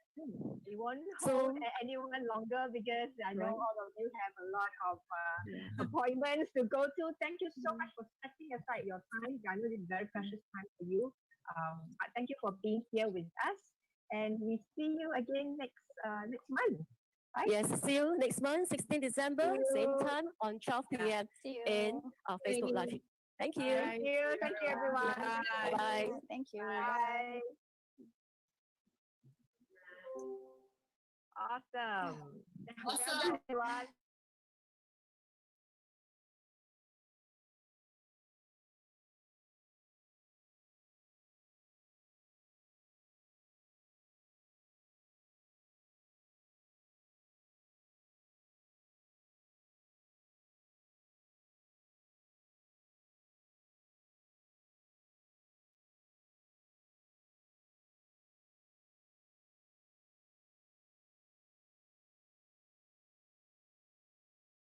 We won't
So
hold anyone longer because I know
right.
all of you have a lot of
Yeah.
appointments to go to. Thank you so much for setting aside your time. I know it's very precious time for you. But thank you for being here with us. And we see you again next month. Right?
Yes, see you next month, 16 December, same
you.
time on 12 p.m.
See
in
you.
our Facebook Live. Thank you.
Thank you. Thank you, everyone.
Bye.
Bye.
Thank you.
Bye. Awesome. Well
Awesome.
done, everyone.